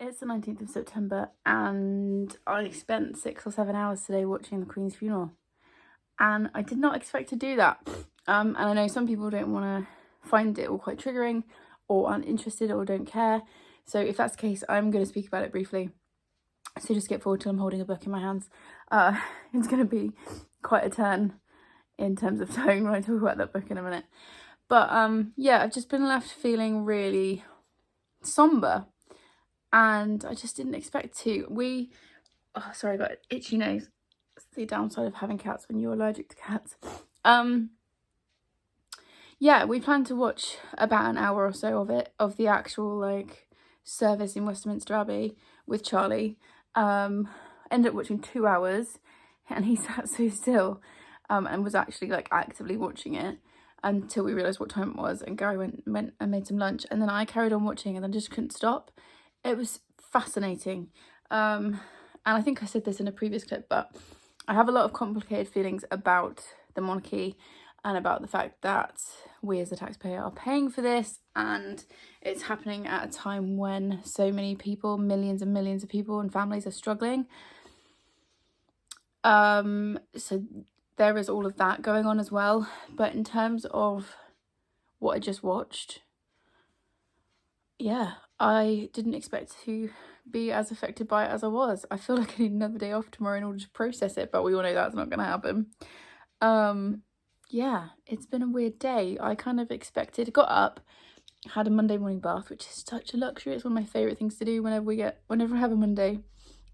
[SPEAKER 1] It's the 19th of September and I spent 6 or 7 hours today watching the Queen's funeral, and I did not expect to do that. And I know some people don't want to find it all quite triggering or uninterested or don't care, so if that's the case I'm going to speak about it briefly, so just get forward till I'm holding a book in my hands. It's going to be quite a turn in terms of tone when I talk about that book in a minute, but yeah, I've just been left feeling really somber. and I just didn't expect to. Oh, sorry, I got itchy nose. It's the downside of having cats when you're allergic to cats. Yeah, we planned to watch about an hour or so of the actual like service in Westminster Abbey with Charlie. Ended up watching 2 hours, and he sat so still, and was actually like actively watching it until we realised what time it was, and Gary went and made some lunch, and then I carried on watching and then just couldn't stop. It was fascinating. And I think I said this in a previous clip, but I have a lot of complicated feelings about the monarchy and about the fact that we as the taxpayer are paying for this, and it's happening at a time when so many people, millions and millions of people and families are struggling. So there is all of that going on as well. But in terms of what I just watched, yeah, I didn't expect to be as affected by it as I was. I feel like I need another day off tomorrow in order to process it, but we all know that's not going to happen. Yeah, it's been a weird day. I kind of expected, got up, had a Monday morning bath, which is such a luxury. It's one of my favourite things to do whenever I have a Monday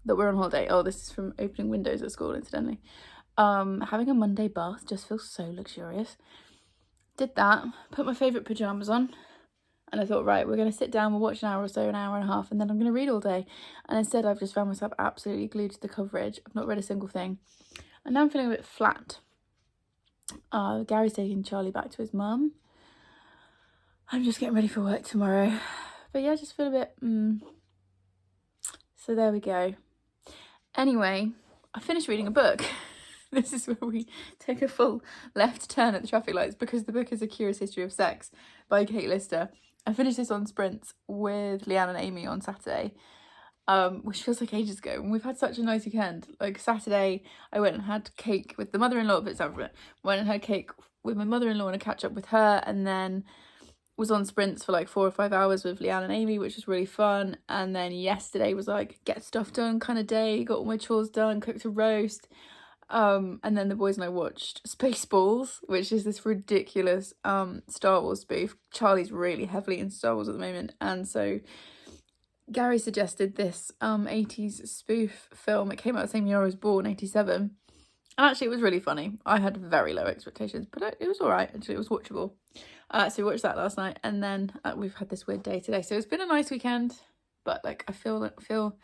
[SPEAKER 1] that we're on holiday. Oh, this is from opening windows at school, incidentally. Having a Monday bath just feels so luxurious. Did that, put my favourite pyjamas on, and I thought, right, we're going to sit down, we'll watch an hour or so, an hour and a half, and then I'm going to read all day. And instead I've just found myself absolutely glued to the coverage. I've not read a single thing. And now I'm feeling a bit flat. Gary's taking Charlie back to his mum. I'm just getting ready for work tomorrow. But yeah, I just feel a bit, So there we go. Anyway, I finished reading a book. This is where we take a full left turn at the traffic lights, because the book is A Curious History of Sex by Kate Lister. I finished this on sprints with Leanne and Amy on Saturday, which feels like ages ago. And we've had such a nice weekend. Like Saturday, I went and had cake with the mother-in-law, but it's over it. Went and had cake with my mother-in-law and a catch up with her, and then was on sprints for like 4 or 5 hours with Leanne and Amy, which was really fun. And then yesterday was like get stuff done kind of day, got all my chores done, cooked a roast. And then the boys and I watched Spaceballs, which is this ridiculous Star Wars spoof. Charlie's really heavily into Star Wars at the moment, and so Gary suggested this 80s spoof film. It came out the same year I was born, 87. And actually it was really funny. I had very low expectations, but it was alright. Actually, it was watchable. So we watched that last night, and then we've had this weird day today. So it's been a nice weekend, but like I feel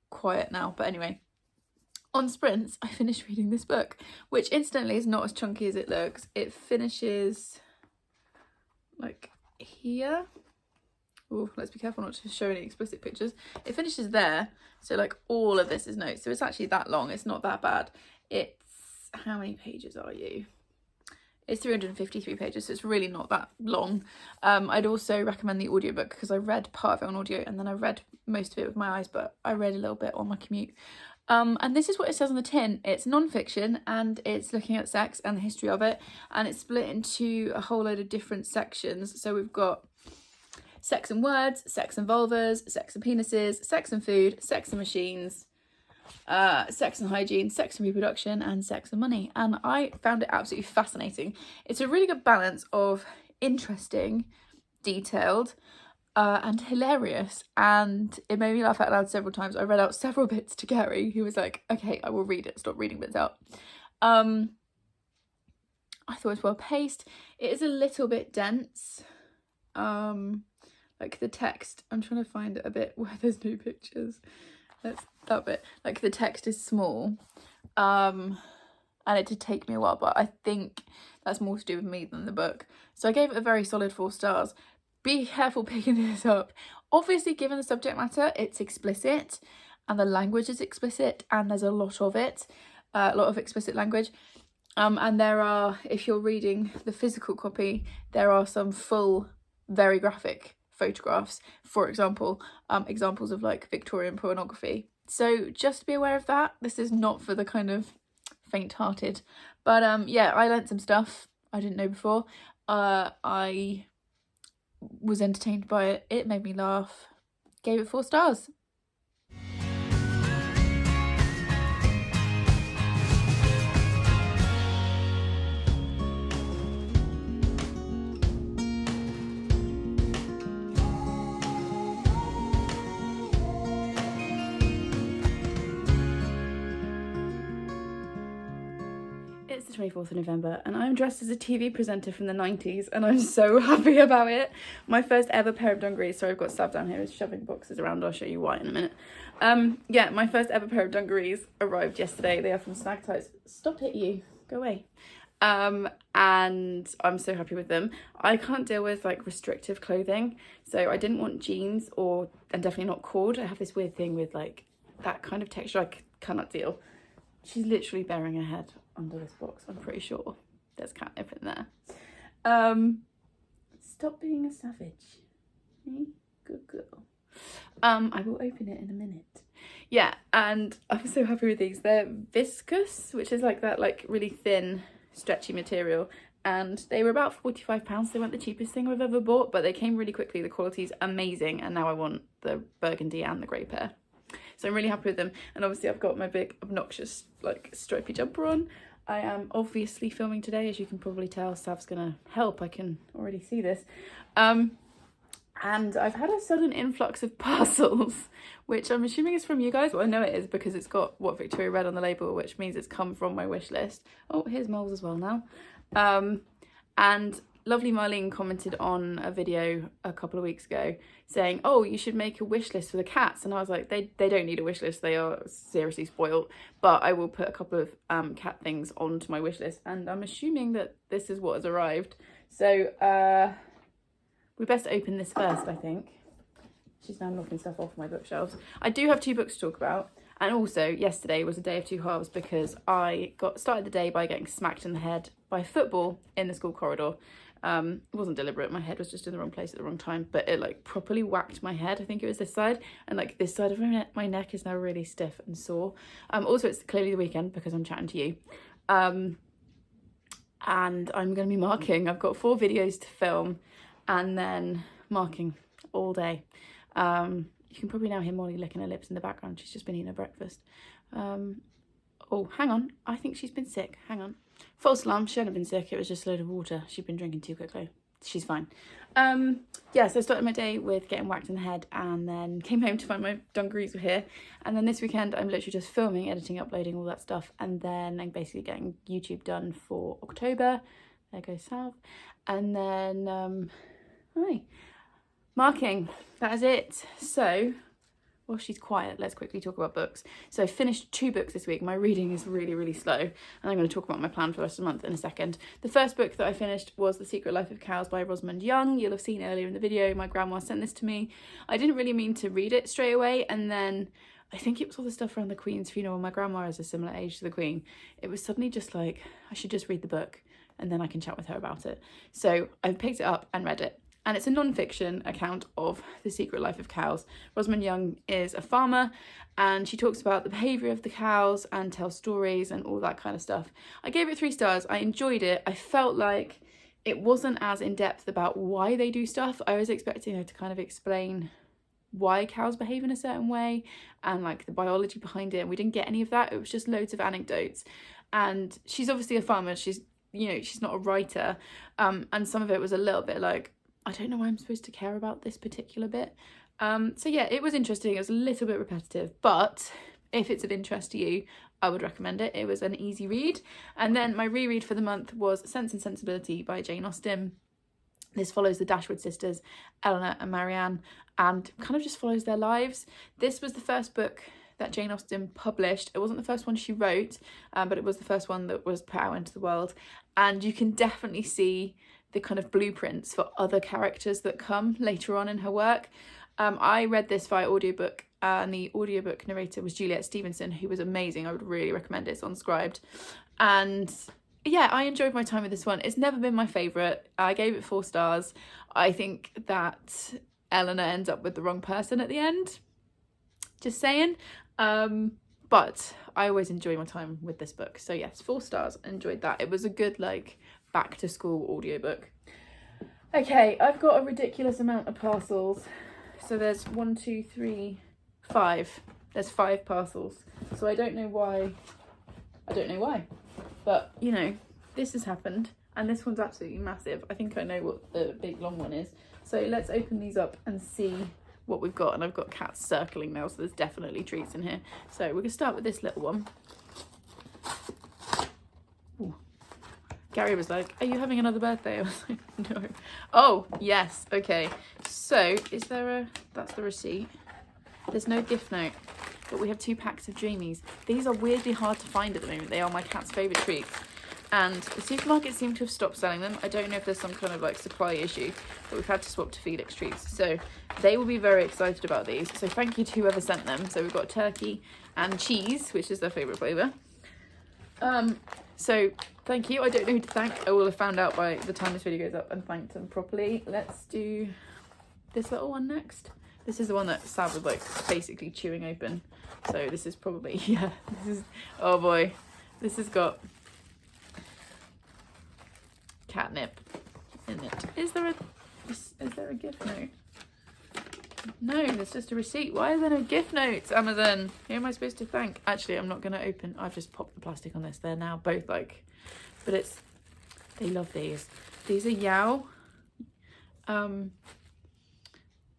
[SPEAKER 1] quiet now. But anyway, on sprints, I finished reading this book, which incidentally is not as chunky as it looks. It finishes like here. Oh, let's be careful not to show any explicit pictures. It finishes there, so like all of this is notes. So it's actually that long. It's not that bad. It's, how many pages are you? It's 353 pages, so it's really not that long. I'd also recommend the audiobook, because I read part of it on audio and then I read most of it with my eyes, but I read a little bit on my commute. And this is what it says on the tin. It's non-fiction, and it's looking at sex and the history of it, and it's split into a whole load of different sections. So we've got sex and words, sex and vulvas, sex and penises, sex and food, sex and machines, sex and hygiene, sex and reproduction, and sex and money. And I found it absolutely fascinating. It's a really good balance of interesting, detailed, and hilarious, and it made me laugh out loud several times. I read out several bits to Gary, who was like, okay, I will read it, stop reading bits out. I thought it was well paced. It is a little bit dense. Like the text, I'm trying to find a bit where there's no pictures. That's that bit. Like the text is small, and it did take me a while, but I think that's more to do with me than the book. So I gave it a very solid 4 stars. Be careful picking this up. Obviously, given the subject matter, it's explicit, and the language is explicit, and there's a lot of it, a lot of explicit language. And there are, if you're reading the physical copy, there are some full, very graphic photographs, for example, examples of like Victorian pornography. So just be aware of that. This is not for the kind of faint-hearted. But yeah, I learnt some stuff I didn't know before. I was entertained by it. It made me laugh. Gave it 4 stars. the 24th of November and I'm dressed as a TV presenter from the 90s and I'm so happy about it. My first ever pair of dungarees, sorry I've got stuff down here, it's shoving boxes around, I'll show you why in a minute. Yeah, my first ever pair of dungarees arrived yesterday. They are from Snag Tights. Stop it, you, go away. And I'm so happy with them. I can't deal with like restrictive clothing, so I didn't want jeans and definitely not cord. I have this weird thing with like that kind of texture I cannot deal. She's literally burying her head under this box, I'm pretty sure. There's catnip in there. Stop being a savage. Good girl. I will open it in a minute. Yeah, and I'm so happy with these. They're viscose, which is like that like really thin stretchy material, and they were about £45. They weren't the cheapest thing I've ever bought, but they came really quickly. The quality's amazing, and now I want the burgundy and the grey pair. So I'm really happy with them. And obviously I've got my big obnoxious like stripy jumper on. I am obviously filming today, as you can probably tell. Sav's gonna help, I can already see this. And I've had a sudden influx of parcels, which I'm assuming is from you guys. Well, I know it is because it's got What Victoria Read on the label, which means it's come from my wish list. Oh, here's Moles as well now. And lovely Marlene commented on a video a couple of weeks ago saying, oh, you should make a wish list for the cats. And I was like, they don't need a wish list. They are seriously spoiled. But I will put a couple of cat things onto my wish list. And I'm assuming that this is what has arrived. So we best open this first, I think. She's now knocking stuff off my bookshelves. I do have 2 books to talk about. And also, yesterday was a day of 2 halves because I started the day by getting smacked in the head by a football in the school corridor. It wasn't deliberate, my head was just in the wrong place at the wrong time, but it like properly whacked my head. I think it was this side, and like this side of my neck is now really stiff and sore. Also, it's clearly the weekend because I'm chatting to you. And I'm going to be marking. I've got 4 videos to film and then marking all day. You can probably now hear Molly licking her lips in the background. She's just been eating her breakfast. Oh, hang on. I think she's been sick. Hang on. False alarm. She hadn't been sick. It was just a load of water. She'd been drinking too quickly. She's fine. Yeah, so I started my day with getting whacked in the head and then came home to find my dungarees were here. And then this weekend, I'm literally just filming, editing, uploading, all that stuff. And then I'm basically getting YouTube done for October. There goes Sav. And then, marking. That is it. So, while she's quiet, let's quickly talk about books. So I finished 2 books this week. My reading is really, really slow. And I'm going to talk about my plan for the rest of the month in a second. The first book that I finished was The Secret Life of Cows by Rosamund Young. You'll have seen earlier in the video, my grandma sent this to me. I didn't really mean to read it straight away. And then I think it was all the stuff around the Queen's funeral. My grandma is a similar age to the Queen. It was suddenly just like, I should just read the book and then I can chat with her about it. So I picked it up and read it. And it's a non-fiction account of The Secret Life of Cows. Rosamund Young is a farmer and she talks about the behaviour of the cows and tells stories and all that kind of stuff. I gave it 3 stars. I enjoyed it. I felt like it wasn't as in-depth about why they do stuff. I was expecting her to kind of explain why cows behave in a certain way and like the biology behind it. And we didn't get any of that. It was just loads of anecdotes. And she's obviously a farmer. She's, you know, she's not a writer. And some of it was a little bit like, I don't know why I'm supposed to care about this particular bit. So yeah, it was interesting. It was a little bit repetitive, but if it's of interest to you, I would recommend it. It was an easy read. And then my reread for the month was Sense and Sensibility by Jane Austen. This follows the Dashwood sisters, Eleanor and Marianne, and kind of just follows their lives. This was the first book that Jane Austen published. It wasn't the first one she wrote, but it was the first one that was put out into the world. And you can definitely see the kind of blueprints for other characters that come later on in her work. I read this via audiobook and the audiobook narrator was Juliet Stevenson, who was amazing. I would really recommend it. It's on Scribed. And yeah, I enjoyed my time with this one. It's never been my favourite. I gave it 4 stars. I think that Eleanor ends up with the wrong person at the end. Just saying. But I always enjoy my time with this book. So yes, 4 stars. Enjoyed that. It was a good like back to school audiobook. Okay, I've got a ridiculous amount of parcels. So there's 1, 2, 3, 5. There's 5 parcels. So I don't know why. But you know, this has happened and this one's absolutely massive. I think I know what the big long one is. So let's open these up and see what we've got. And I've got cats circling now, so there's definitely treats in here. So we're gonna start with this little one. Ooh, Gary was like, are you having another birthday? I was like, no. Oh, yes. Okay. So, is there a... That's the receipt. There's no gift note. But we have 2 packs of Dreamies. These are weirdly hard to find at the moment. They are my cat's favourite treats. And the supermarkets seem to have stopped selling them. I don't know if there's some kind of like supply issue, but we've had to swap to Felix Treats. So they will be very excited about these. So thank you to whoever sent them. So we've got turkey and cheese, which is their favourite flavour. So thank you. I don't know who to thank. I will have found out by the time this video goes up and thanked them properly. Let's do this little one next. This is the one that Sav was like basically chewing open. So this is probably, yeah, this is, oh boy, this has got catnip in it. Is there a gift note? No, there's just a receipt. Why are there no gift notes, Amazon? Who am I supposed to thank? Actually, I'm not going to open. I've just popped the plastic on this. They're now both like, but it's, they love these. These are Yao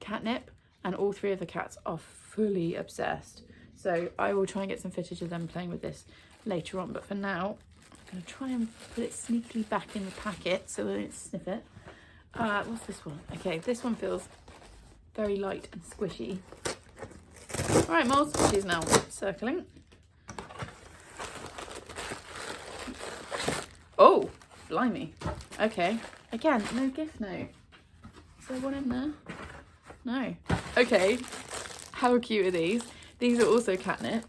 [SPEAKER 1] catnip, and all 3 of the cats are fully obsessed. So I will try and get some footage of them playing with this later on. But for now, I'm going to try and put it sneakily back in the packet so they don't sniff it. What's this one? Okay, this one feels very light and squishy. All right, Moles, she's now circling. Oh, blimey. Okay, again, no gift note. Is there one in there? No. Okay, how cute are these? These are also catnip.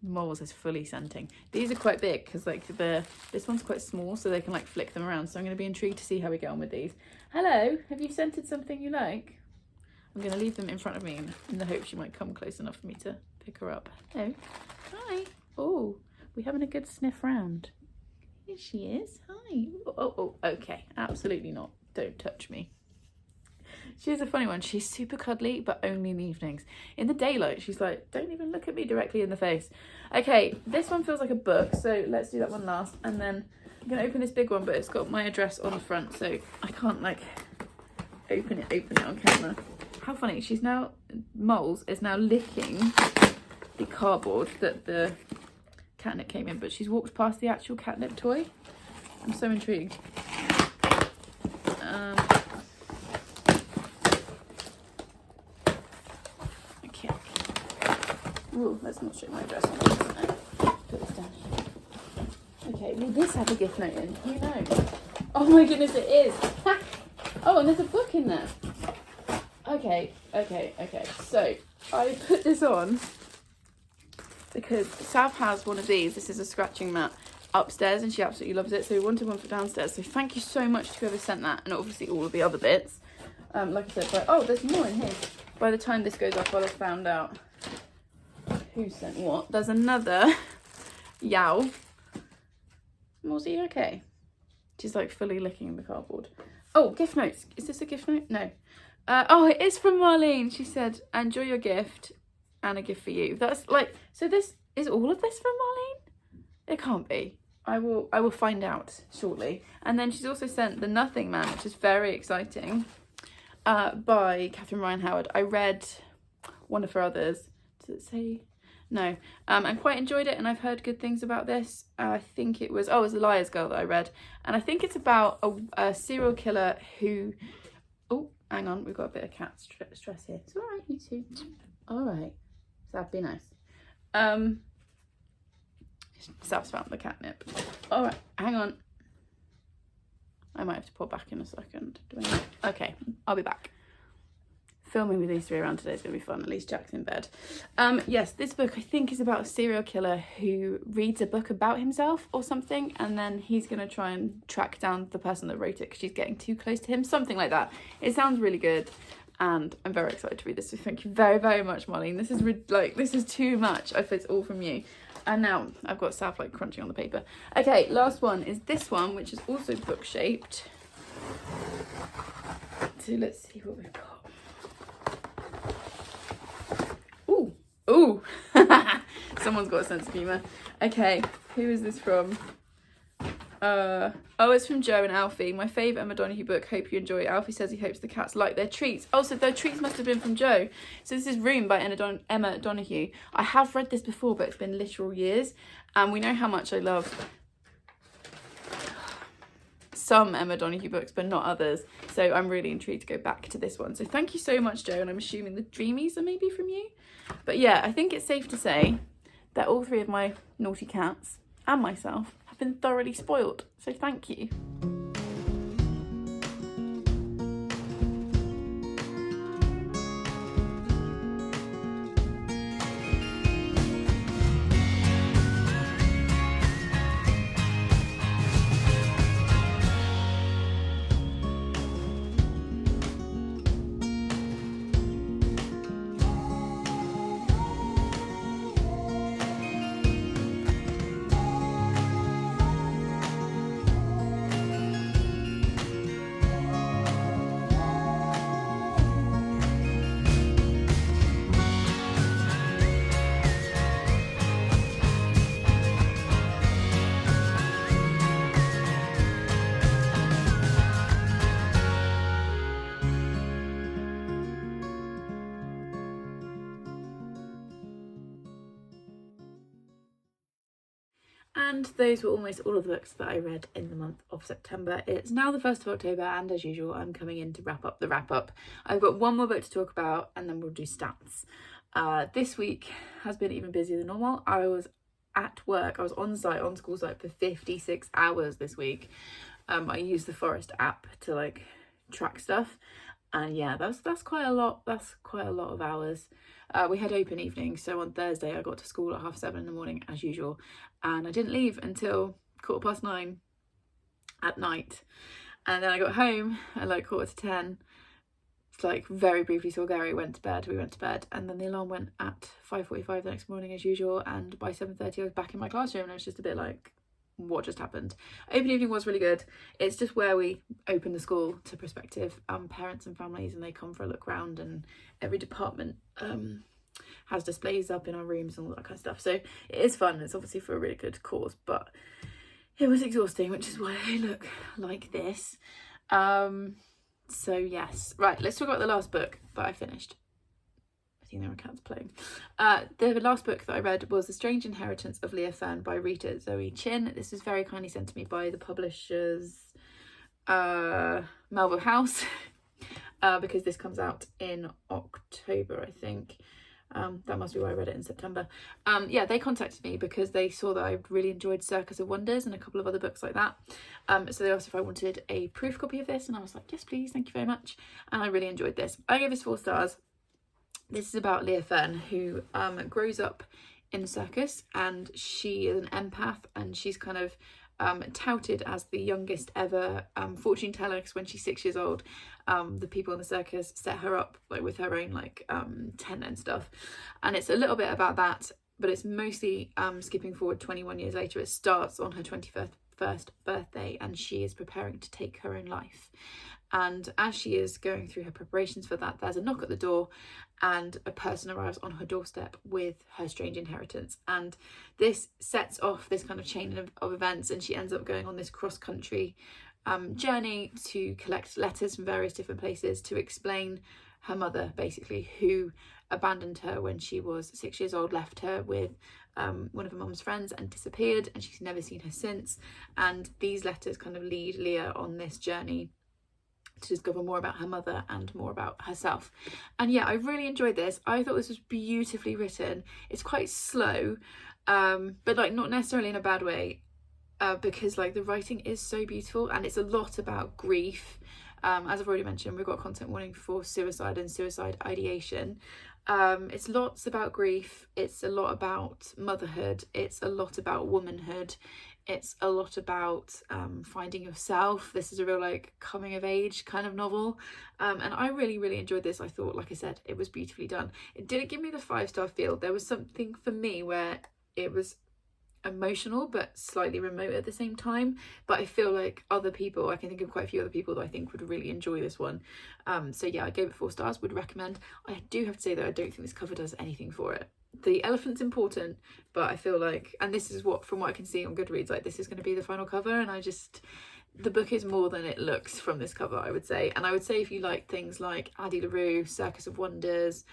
[SPEAKER 1] Moles is fully scenting. These are quite big because like this one's quite small, so they can like flick them around. So I'm going to be intrigued to see how we get on with these. Hello, have you scented something you like? I'm going to leave them in front of me in the hope she might come close enough for me to pick her up. Hello. Hi. Oh, we're having a good sniff round. Here she is. Hi. Oh, okay. Absolutely not. Don't touch me. She's a funny one. She's super cuddly, but only in the evenings. In the daylight, she's like, don't even look at me directly in the face. Okay, this one feels like a book, so let's do that one last. And then I'm going to open this big one, but it's got my address on the front, so I can't like open it on camera. How funny. She's now, Moles is now licking the cardboard that the catnip came in, but she's walked past the actual catnip toy. I'm so intrigued. Okay. Ooh, let's not show my address on this. Put this down here. Okay, will this have a gift note in? Who knows? Oh my goodness, it is. Oh, and there's a book in there. Okay. So I put this on because Sav has one of these. This is a scratching mat upstairs and she absolutely loves it. So we wanted one for downstairs. So thank you so much to whoever sent that, and obviously all of the other bits. Like I said, but oh, there's more in here. By the time this goes up, I'll have found out who sent what. There's another Yao. Was he okay? She's like fully licking the cardboard. Oh, gift notes. Is this a gift note? No. Oh, it is from Marlene. She said, enjoy your gift and a gift for you. That's like, so this is all of this from Marlene? It can't be. I will find out shortly. And then she's also sent The Nothing Man, which is very exciting, by Catherine Ryan Howard. I read one of her others. Does it say? No. And quite enjoyed it, and I've heard good things about this. I think it was, The Liar's Girl that I read. And I think it's about a serial killer who, oh, hang on, we've got a bit of cat stress here. It's all right, you two. All right. So that'd be nice. Sav's found the catnip. All right, hang on. I might have to pull back in a second. Okay, I'll be back. Filming with these 3 around today is going to be fun. At least Jack's in bed. Yes, this book I think is about a serial killer who reads a book about himself or something, and then he's going to try and track down the person that wrote it because she's getting too close to him. Something like that. It sounds really good, and I'm very excited to read this. So thank you very, very much, Marlene. This is too much. If it's all from you. And now I've got Sav like crunching on the paper. Okay, last one is this one, which is also book shaped. So let's see what we've got. Ooh, someone's got a sense of humour. Okay, who is this from? Oh, it's from Joe and Alfie. My favourite Emma Donoghue book. Hope you enjoy it. Alfie says he hopes the cats like their treats. Oh, so their treats must have been from Joe. So this is Room by Emma Donoghue. I have read this before, but it's been literal years. And we know how much I love some Emma Donoghue books, but not others. So I'm really intrigued to go back to this one. So thank you so much, Jo, and I'm assuming the Dreamies are maybe from you. But yeah, I think it's safe to say that all three of my naughty cats and myself have been thoroughly spoilt. So thank you. And those were almost all of the books that I read in the month of September. It's now the 1st of October, and as usual, I'm coming in to wrap up the wrap-up. I've got one more book to talk about, and then we'll do stats. This week has been even busier than normal. I was at work, I was on site, on school site for 56 hours this week. I used the Forest app to like track stuff, and yeah, that's quite a lot. That's quite a lot of hours. We had open evening, so on Thursday I got to school at 7:30 in the morning as usual, and I didn't leave until 9:15 at night. And then I got home at like 10:15, like very briefly saw Gary, went to bed, we went to bed, and then the alarm went at 5:45 the next morning as usual, and by 7:30 I was back in my classroom, and I was just a bit like, what just happened? Open evening was really good. It's just where we open the school to prospective parents and families, and they come for a look round, and every department has displays up in our rooms and all that kind of stuff. So it is fun. It's obviously for a really good cause, but it was exhausting, which is why I look like this. So yes, right, let's talk about the last book that I finished. I think there are cats playing. The last book that I read was The Strange Inheritance of Leah Fern by Rita Zoe Chin. This was very kindly sent to me by the publishers Melville House, because this comes out in October, I think. That must be why I read it in September. Yeah, they contacted me because they saw that I really enjoyed Circus of Wonders and a couple of other books like that. So they asked if I wanted a proof copy of this, and I was like, yes please, thank you very much. And I really enjoyed this. I gave this 4 stars. This is about Leah Fern, who grows up in the circus, and she is an empath, and she's kind of touted as the youngest ever fortune teller, because when she's 6 years old, the people in the circus set her up like with her own like tent and stuff, and it's a little bit about that, but it's mostly skipping forward 21 years later. It starts on her 21st birthday, and she is preparing to take her own life. And as she is going through her preparations for that, there's a knock at the door, and a person arrives on her doorstep with her strange inheritance. And this sets off this kind of chain of events, and she ends up going on this cross-country journey to collect letters from various different places to explain her mother, basically, who abandoned her when she was 6 years old, left her with one of her mum's friends and disappeared, and she's never seen her since. And these letters kind of lead Leah on this journey to discover more about her mother and more about herself. And yeah, I really enjoyed this. I thought this was beautifully written. It's quite slow, but like not necessarily in a bad way, because like the writing is so beautiful, and it's a lot about grief. As I've already mentioned, we've got a content warning for suicide and suicide ideation. It's lots about grief. It's a lot about motherhood. It's a lot about womanhood. It's a lot about finding yourself. This is a real like coming of age kind of novel, and I really enjoyed this. I thought, like I said, it was beautifully done. It didn't give me the 5-star feel. There was something for me where it was emotional but slightly remote at the same time, but I feel like other people, I can think of quite a few other people that I think would really enjoy this one. So yeah, I gave it 4 stars, would recommend. I do have to say though, I don't think this cover does anything for it. The elephant's important, but I feel like, and this is what, from what I can see on GoodReads, like this is going to be the final cover, and the book is more than it looks from this cover, I would say. And I would say if you like things like Addie LaRue, Circus of Wonders,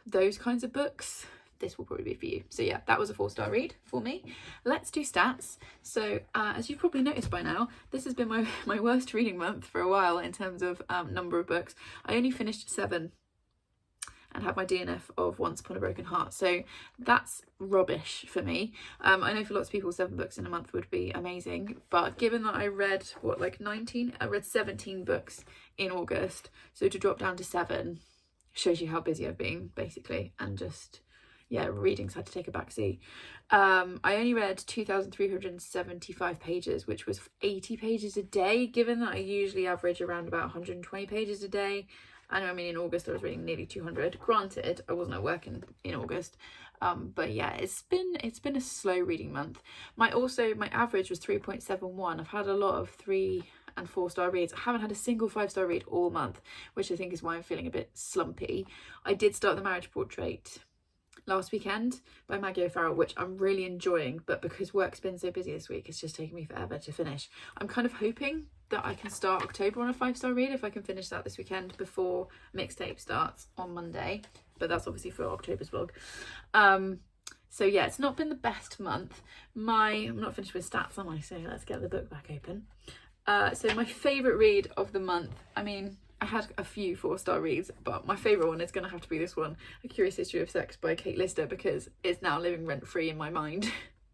[SPEAKER 1] those kinds of books, this will probably be for you. So yeah, that was a 4-star read for me. Let's do stats. So as you've probably noticed by now, this has been my worst reading month for a while in terms of number of books. I only finished 7 and had my DNF of Once Upon a Broken Heart, so that's rubbish for me. I know for lots of people 7 books in a month would be amazing, but given that I read what, like 19, I read 17 books in August, so to drop down to 7 shows you how busy I've been, basically, and just, yeah, reading's had to take a back seat. I only read 2,375 pages, which was 80 pages a day, given that I usually average around about 120 pages a day. And I mean, in August I was reading nearly 200. Granted, I wasn't at work in August, but yeah, it's been a slow reading month. My average was 3.71. I've had a lot of 3 and 4-star reads. I haven't had a single 5-star read all month, which I think is why I'm feeling a bit slumpy. I did start The Marriage Portrait last weekend by Maggie O'Farrell, which I'm really enjoying, but because work's been so busy this week, it's just taking me forever to finish. I'm kind of hoping that I can start October on a 5-star read if I can finish that this weekend before Mixtape starts on Monday, but that's obviously for October's vlog. So yeah, it's not been the best month. I'm not finished with stats, am I? So let's get the book back open. So my favourite read of the month, I mean, I had a few 4-star reads, but my favourite one is going to have to be this one, A Curious History of Sex by Kate Lister, because it's now living rent-free in my mind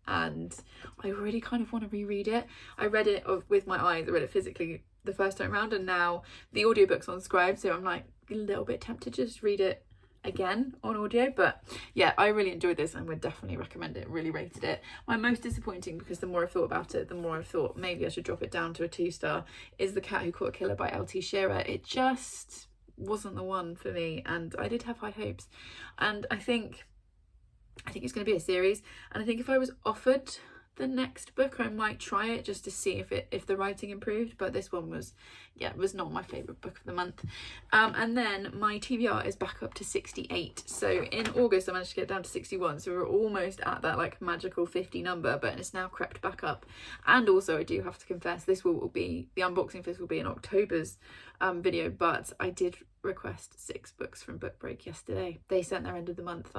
[SPEAKER 1] and I really kind of want to reread it. I read it with my eyes, I read it physically the first time around, and now the audiobook's on Scribe, so I'm like a little bit tempted to just read it again on audio. But yeah, I really enjoyed this and would definitely recommend it. Really rated it. My most disappointing, because the more I've thought about it, the more I've thought maybe I should drop it down to a 2-star, is The Cat Who Caught a Killer by L.T. Shearer. It just wasn't the one for me, and I did have high hopes, and I think it's going to be a series, and I think if I was offered the next book I might try it just to see if the writing improved, but this one was not my favourite book of the month. And then my TBR is back up to 68, so in August I managed to get down to 61, so we're almost at that like magical 50 number, but it's now crept back up. And also I do have to confess, the unboxing for this will be in October's video, but I did request 6 books from Book Break yesterday. They sent their end of the month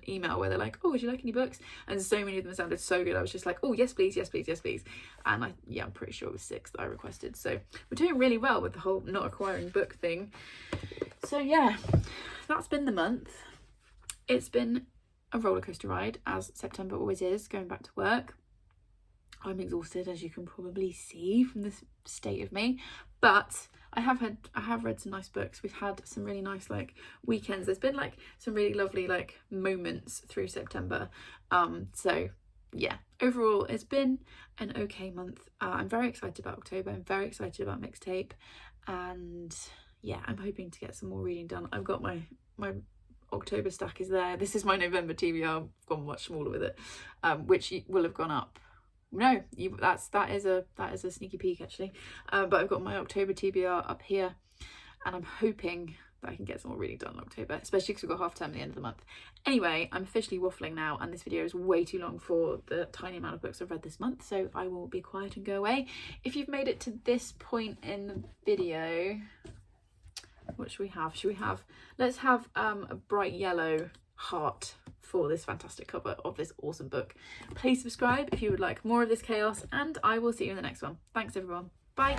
[SPEAKER 1] email where they're like, oh, would you like any books? And so many of them sounded so good, I was just like, oh yes please, yes please, yes please. And I'm pretty sure it was 6 that I requested, so we're doing really well with the whole not acquiring book thing. So yeah, that's been the month. It's been a roller coaster ride, as September always is, going back to work. I'm exhausted, as you can probably see from this state of me, but I have read some nice books. We've had some really nice weekends. There's been some really lovely moments through September. So yeah, overall it's been an okay month. I'm very excited about October. I'm very excited about Mixtape, and yeah, I'm hoping to get some more reading done. I've got my October stack is there. This is my November TBR. I've gone much smaller with it, which will have gone up. No, that is a sneaky peek actually. But I've got my October TBR up here, and I'm hoping that I can get some more reading done in October, especially because we've got half term at the end of the month. Anyway, I'm officially waffling now, and this video is way too long for the tiny amount of books I've read this month, so I will be quiet and go away. If you've made it to this point in the video, what should we have? Let's have a bright yellow heart for this fantastic cover of this awesome book. Please subscribe if you would like more of this chaos, and I will see you in the next one. Thanks everyone. Bye.